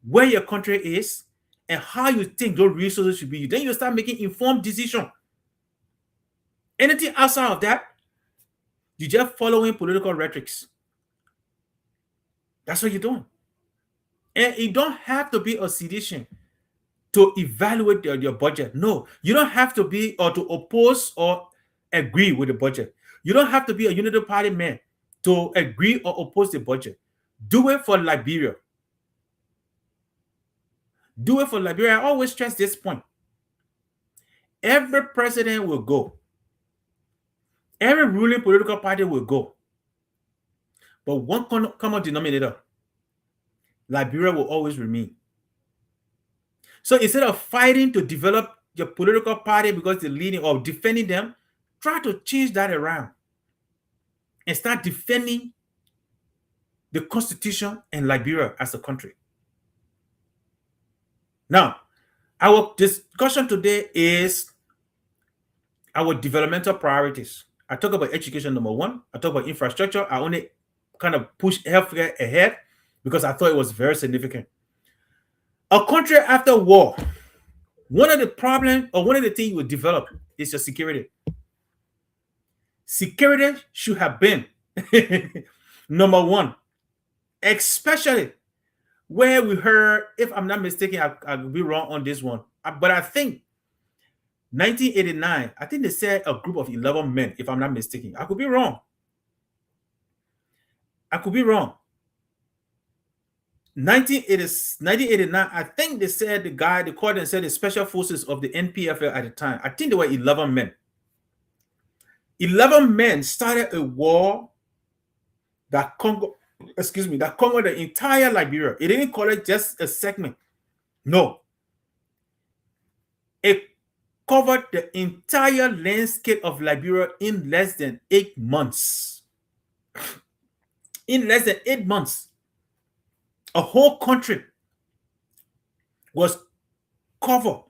where your country is and how you think those resources should be used. Then you start making informed decisions. Anything outside of that, you're just following political rhetorics. That's what you're doing. And you don't have to be a sedition to evaluate your budget. No, you don't have to be or to oppose or agree with the budget. You don't have to be a unity party man to agree or oppose the budget. Do it for Liberia. Do it for Liberia. I always stress this point. Every president will go. Every ruling political party will go. But one common denominator, Liberia will always remain. So instead of fighting to develop your political party because they're leading or defending them, try to change that around and start defending the Constitution and Liberia as a country. Now, our discussion today is our developmental priorities. I talk about education, number one. I talk about infrastructure. I only kind of push healthcare ahead because I thought it was very significant. A country after war, one of the problems or one of the things you will develop is your security. Security should have been number one, especially where we heard, if I'm not mistaken, I could be wrong on this one, but I think 1989, I think they said a group of 11 men, if I'm not mistaken. I could be wrong. 1989, I think they said they called and said the special forces of the NPFL at the time. I think there were 11 men. 11 men started a war that conquered the entire Liberia. It didn't call it just a segment. No. It covered the entire landscape of Liberia in less than 8 months. In less than 8 months, a whole country was covered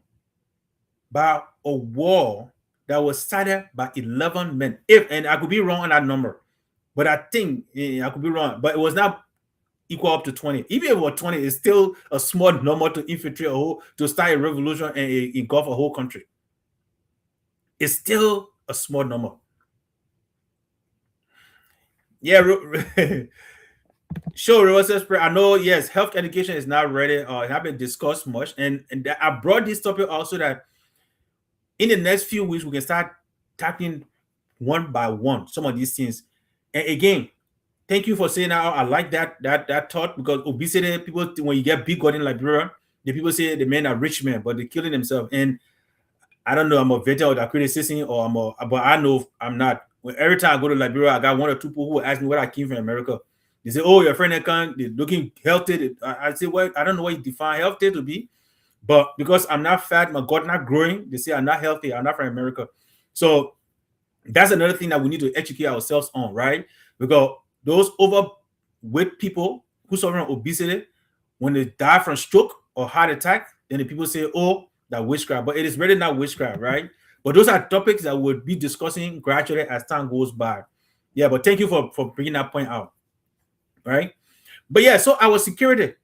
by a war that was started by 11 men. And I could be wrong on that number, but I think I could be wrong. But it was not equal up to 20. Even if it was 20, it's still a small number to infiltrate to start a revolution and engulf a whole country. It's still a small number. Yeah, sure. I know, yes, health education is not ready or it haven't discussed much. And I brought this topic also that in the next few weeks, we can start tackling one by one some of these things. And again, thank you for saying that. I like that thought, because obesity, people, when you get big in Liberia, the people say the men are rich men, but they're killing themselves. And I don't know, I'm a veteran of that criticism, but I know I'm not. Every time I go to Liberia, I got one or two people who ask me where I came from America. They say, "Oh, your friend they're looking healthy." I say, "Well, I don't know what you define healthy to be, but because I'm not fat, my gut not growing, they say I'm not healthy. I'm not from America." So that's another thing that we need to educate ourselves on, right? Because those overweight people who suffer from obesity, when they die from stroke or heart attack, then the people say, "Oh, that witchcraft, but it is really not witchcraft, right? But those are topics that we'll be discussing gradually as time goes by. Yeah, but thank you for bringing that point out, right? But yeah, so our security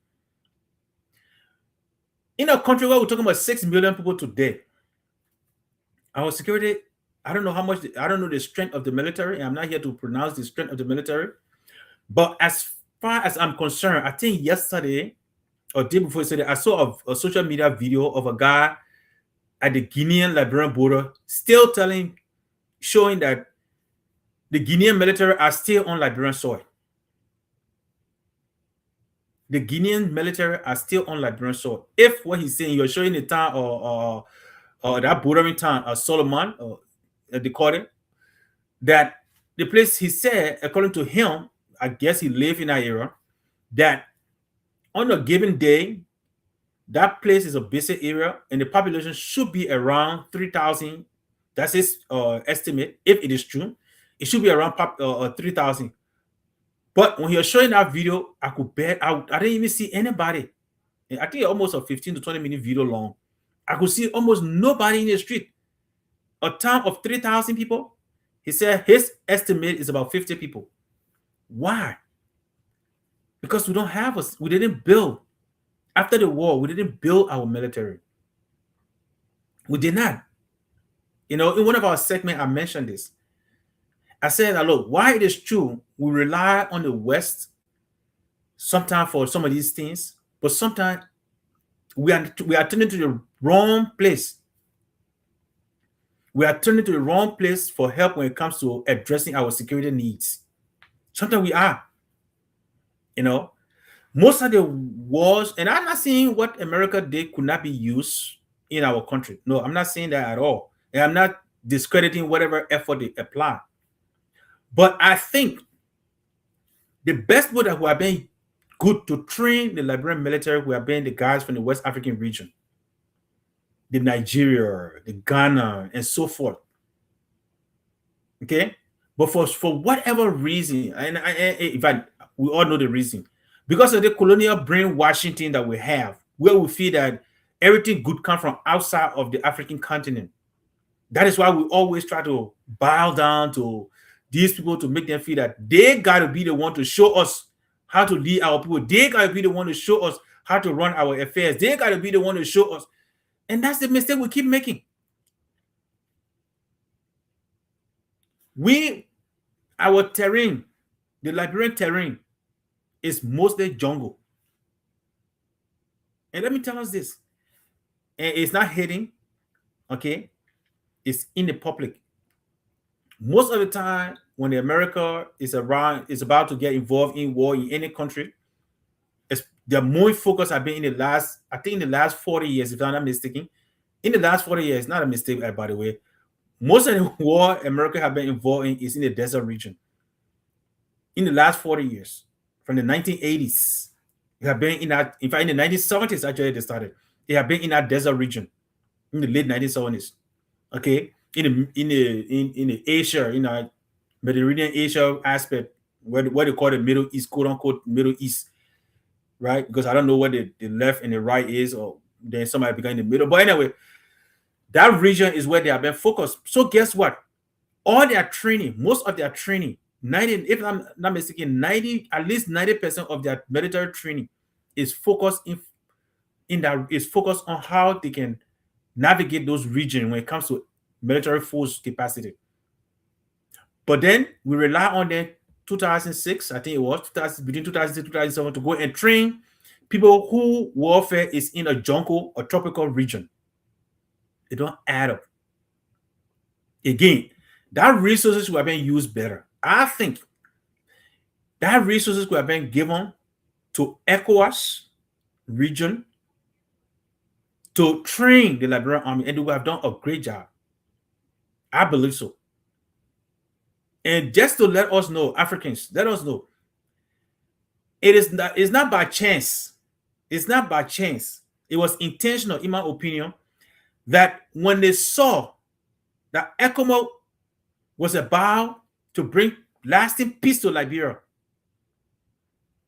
in a country where we're talking about 6 million people today, our security, I don't know how much, I don't know the strength of the military, and I'm not here to pronounce the strength of the military. But as far as I'm concerned, I think yesterday or day before yesterday, I saw a social media video of a guy at the Guinean Liberian border still showing that the Guinean military are still on Liberian soil. The Guinean military are still on Liberian soil. If what he's saying, you're showing the town or that bordering town, Solomon, or they call it, that the place he said, according to him, I guess he lived in that area, that on a given day, that place is a busy area and the population should be around 3,000. That's his estimate. If it is true, it should be around 3,000. But when he was showing that video, I could bet I didn't even see anybody. I think almost a 15 to 20-minute video long. I could see almost nobody in the street. A town of 3,000 people. He said his estimate is about 50 people. Why? Because we didn't build. After the war, we didn't build our military. We did not. In one of our segments, I mentioned this. I said, look, why it is true, we rely on the West sometimes for some of these things, but sometimes we are turning to the wrong place. We are turning to the wrong place for help when it comes to addressing our security needs. Sometimes we are. Most of the wars, and I'm not saying what America did could not be used in our country. No, I'm not saying that at all. And I'm not discrediting whatever effort they apply. But I think the best people that who have been good to train the Liberian military who have been the guys from the West African region, the Nigeria, the Ghana, and so forth. Okay? But for whatever reason, and we all know the reason, because of the colonial brainwashing thing that we have, where we feel that everything good comes from outside of the African continent. That is why we always try to bow down to these people to make them feel that they got to be the one to show us how to lead our people. They got to be the one to show us how to run our affairs. They got to be the one to show us. And that's the mistake we keep making. Our terrain, the Liberian terrain, is mostly jungle. And let me tell us this. And it's not hidden, okay? It's in the public. Most of the time, when the America is about to get involved in war in any country, the more focus have been in the last 40 years, if I'm not mistaken. In the last 40 years, not a mistake, by the way. Most of the war America have been involved in is in the desert region. In the last 40 years, from the 1980s, they have been in that. In fact, in the 1970s, actually, they started. They have been in that desert region in the late 1970s. Okay, in the Asia, Mediterranean Asia aspect, what they call the Middle East, quote unquote Middle East, right? Because I don't know what the left and the right is, or then somebody began in the middle. But anyway, that region is where they have been focused. So guess what? All their training, most of their training, 90, if I'm not mistaken, at least 90% of their military training is focused focused on how they can navigate those regions when it comes to military force capacity. But then we rely on them 2006, I think it was between 2006 and 2007 to go and train people who warfare is in a jungle or tropical region. They don't add up. Again, that resources could have been used better. I think that resources could have been given to ECOWAS region to train the Liberian army, and they would have done a great job. I believe so. And just to let us know, Africans, let us know, it's not by chance. It's not by chance. It was intentional, in my opinion, that when they saw that ECOMO was about to bring lasting peace to Liberia,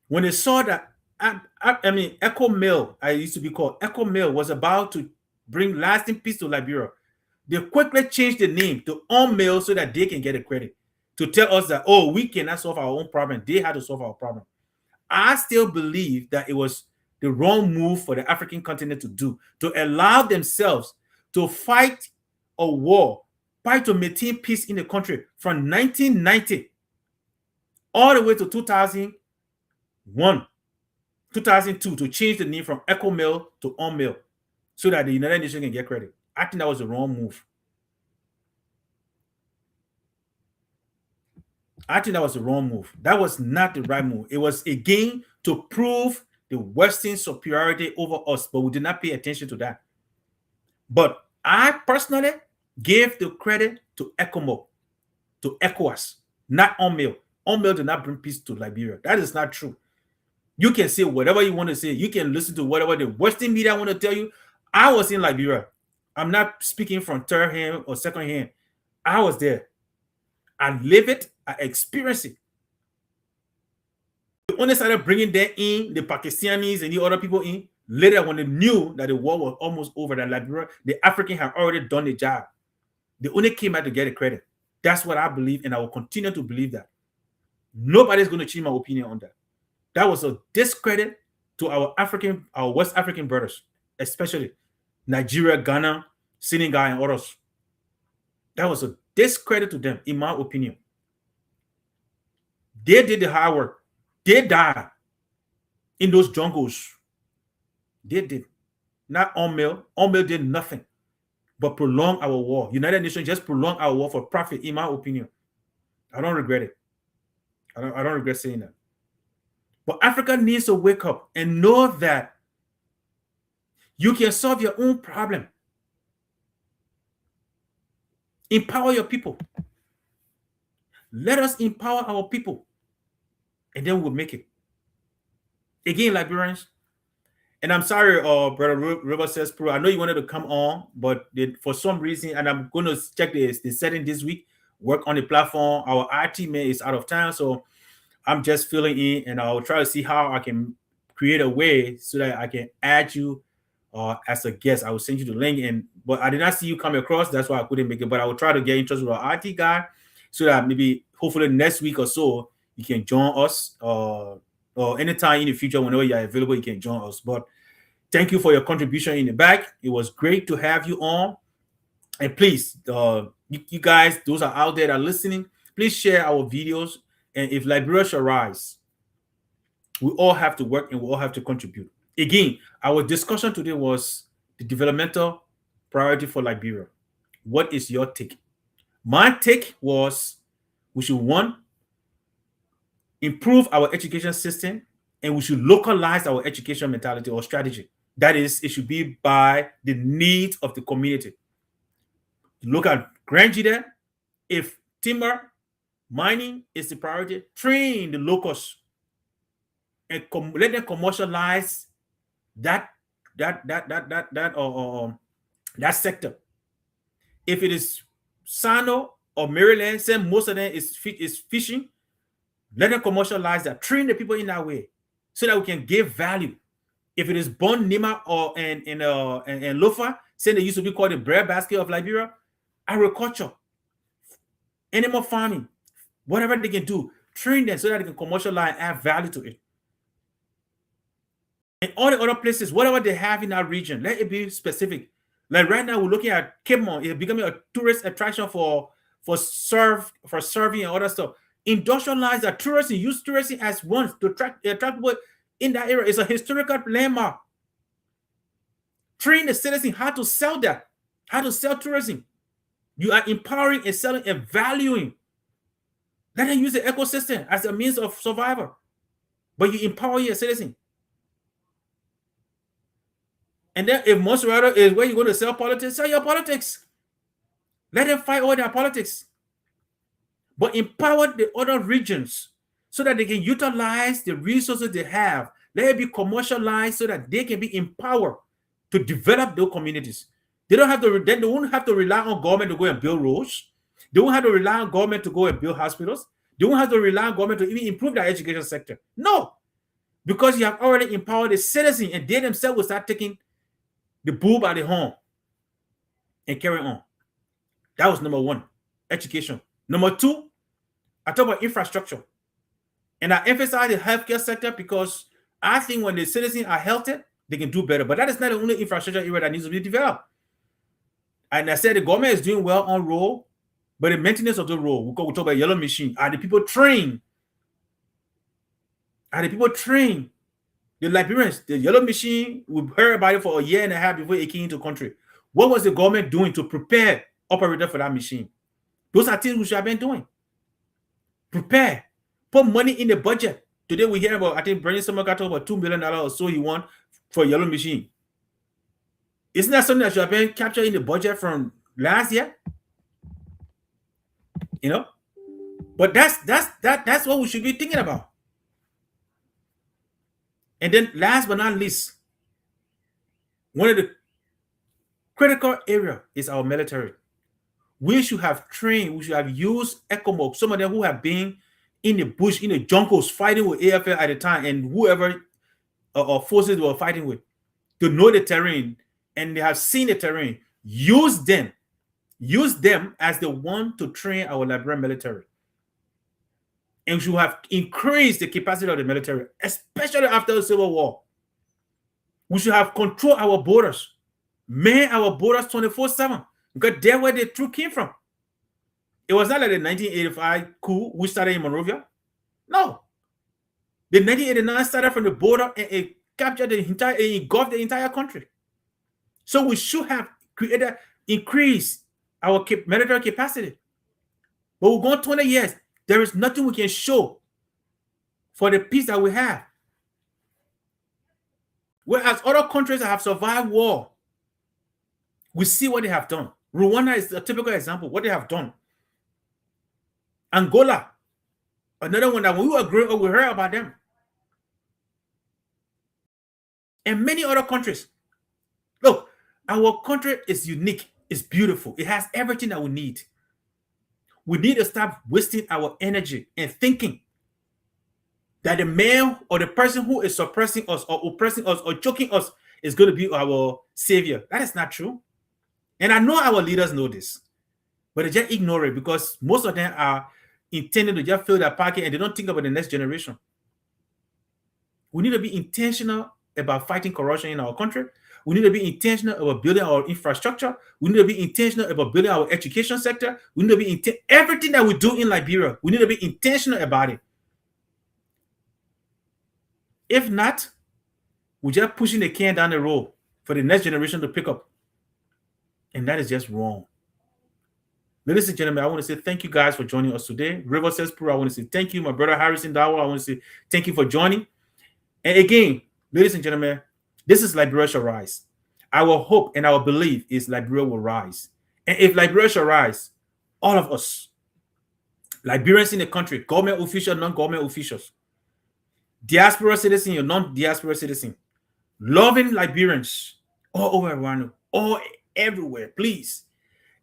when they saw that, ECOMIL, I used to be called, ECOMIL was about to bring lasting peace to Liberia. They quickly changed the name to UNMIL so that they can get a credit to tell us that, oh, we cannot solve our own problem. They had to solve our problem. I still believe that it was the wrong move for the African continent to do, to allow themselves to fight a war, fight to maintain peace in the country from 1990 all the way to 2001, 2002, to change the name from ECOMIL to UNMIL so that the United Nations can get credit. I think that was the wrong move. I think that was the wrong move. That was not the right move. It was again to prove the Western superiority over us, but we did not pay attention to that. But I personally gave the credit to ECOMO, to ECOWAS, not UNMIL. UNMIL did not bring peace to Liberia. That is not true. You can say whatever you want to say. You can listen to whatever the Western media want to tell you. I was in Liberia. I'm not speaking from third hand or second hand. I was there. I live it. I experience it. They only started bringing them in, the Pakistanis and the other people in, later when they knew that the war was almost over, that Liberia, the African had already done the job. They only came out to get the credit. That's what I believe, and I will continue to believe that. Nobody's going to change my opinion on that. That was a discredit to our West African brothers, especially Nigeria, Ghana, Senegal, and others. That was a discredit to them, in my opinion. They did the hard work. They died in those jungles. They did. Not UNMIL. UNMIL did nothing but prolong our war. United Nations just prolonged our war for profit, in my opinion. I don't regret it. I don't regret saying that. But Africa needs to wake up and know that you can solve your own problem. Empower your people. Let us empower our people, and then we'll make it. Again, Liberians, and I'm sorry, Brother River says Pro. I know you wanted to come on, but for some reason, and I'm going to check the setting this week, work on the platform. Our IT man is out of town, so I'm just filling in, and I'll try to see how I can create a way so that I can add you as a guest. I will send you the link, but I did not see you come across. That's why I couldn't make it. But I will try to get in touch with our IT guy so that maybe, hopefully, next week or so, you can join us. Or anytime in the future, whenever you're available, you can join us. But thank you for your contribution in the back. It was great to have you on. And please, you guys, those are out there that are listening, please share our videos. And if Liberia shall rise, we all have to work and we all have to contribute. Again, our discussion today was the developmental priority for Liberia. What is your take? My take was we should, one, improve our education system, and we should localize our education mentality or strategy. That is, it should be by the needs of the community. Look at Grandjida. If timber mining is the priority, train the locals and let them commercialize that sector. If it is Sano or Maryland, say most of them is fishing, let them commercialize that. Train the people in that way so that we can give value. If it is Bon Nima or and Lofa, saying they used to be called the breadbasket of Liberia, agriculture, animal farming, whatever they can do, train them so that they can commercialize and add value to it. And all the other places, whatever they have in that region, let it be specific. Like right now, we're looking at Cape Mount. It's becoming a tourist attraction for surfing and other stuff. Industrialize that tourism, use tourism as one to attract people in that area. It's a historical landmark. Train the citizens how to sell that, how to sell tourism. You are empowering and selling and valuing. Let them use the ecosystem as a means of survival. But you empower your citizen. And then if most rather is where you're going to sell politics, sell your politics. Let them fight all their politics. But empower the other regions so that they can utilize the resources they have. Let it be commercialized so that they can be empowered to develop those communities. They don't won't have to rely on government to go and build roads. They won't have to rely on government to go and build hospitals. They won't have to rely on government to even improve their education sector. No, because you have already empowered the citizens, and they themselves will start taking the bull by the horn and carry on. That was number one, education. Number two, I talk about infrastructure. And I emphasize the healthcare sector because I think when the citizens are healthy, they can do better. But that is not the only infrastructure area that needs to be developed. And I said the government is doing well on road, but the maintenance of the road, we talk about yellow machine. Are the people trained? Are the people trained? The Liberians, the yellow machine, we heard about it for a year and a half before it came into the country. What was the government doing to prepare operators for that machine? Those are things we should have been doing. Prepare. Put money in the budget. Today we hear about, I think Bernie Summer got over $2 million or so he won for a yellow machine. Isn't that something that should have been captured in the budget from last year? You know? But that's what we should be thinking about. And then last but not least, one of the critical area is our military. We should have trained, we should have used ECOMOG, some of them who have been in the bush, in the jungles, fighting with AFL at the time, and whoever or forces they were fighting with, to know the terrain, and they have seen the terrain. Use them as the one to train our Liberian military. And we should have increased the capacity of the military, especially after the Civil War. We should have controlled our borders, man our borders 24/7, because that's where the truth came from. It was not like the 1985 coup which started in Monrovia. No. The 1989 started from the border and it captured the entire, it engulfed the entire country. So we should have increased our military capacity. But we're going 20 years. There is nothing we can show for the peace that we have. Whereas other countries that have survived war, we see what they have done. Rwanda is a typical example, what they have done. Angola, another one that when we were growing up, we heard about them. And many other countries. Look, our country is unique, it's beautiful, it has everything that we need. We need to stop wasting our energy and thinking that the man or the person who is suppressing us or oppressing us or choking us is going to be our savior. That is not true. And I know our leaders know this, but they just ignore it because most of them are intended to just fill their pocket and they don't think about the next generation. We need to be intentional about fighting corruption in our country. We need to be intentional about building our infrastructure. We need to be intentional about building our education sector. We need to be everything that we do in Liberia, we need to be intentional about it. If not, we're just pushing the can down the road for the next generation to pick up. And that is just wrong. Ladies and gentlemen, I want to say thank you guys for joining us today. River says Pro, I want to say thank you. My brother Harrison Dawa, I want to say thank you for joining. And again, ladies and gentlemen, this is Liberia shall rise. Our hope and our belief is Liberia will rise. And if Liberia shall rise, all of us, Liberians in the country, government officials, non-government officials, diaspora citizens or non-diaspora citizens, loving Liberians all over around, all everywhere, please.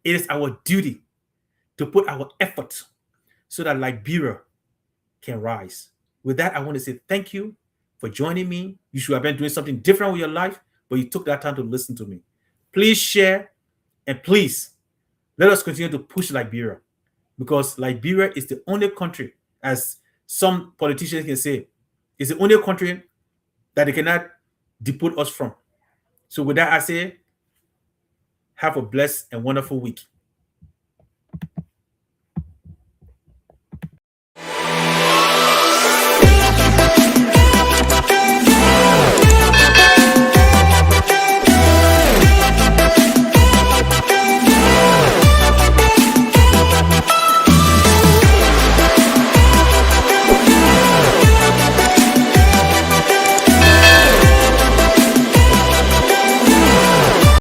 It is our duty to put our effort so that Liberia can rise. With that, I want to say thank you for joining me. You should have been doing something different with your life, but you took that time to listen to me. Please share and please let us continue to push Liberia, because Liberia is the only country, as some politicians can say, is the only country that they cannot deport us from. So with that, I say, have a blessed and wonderful week.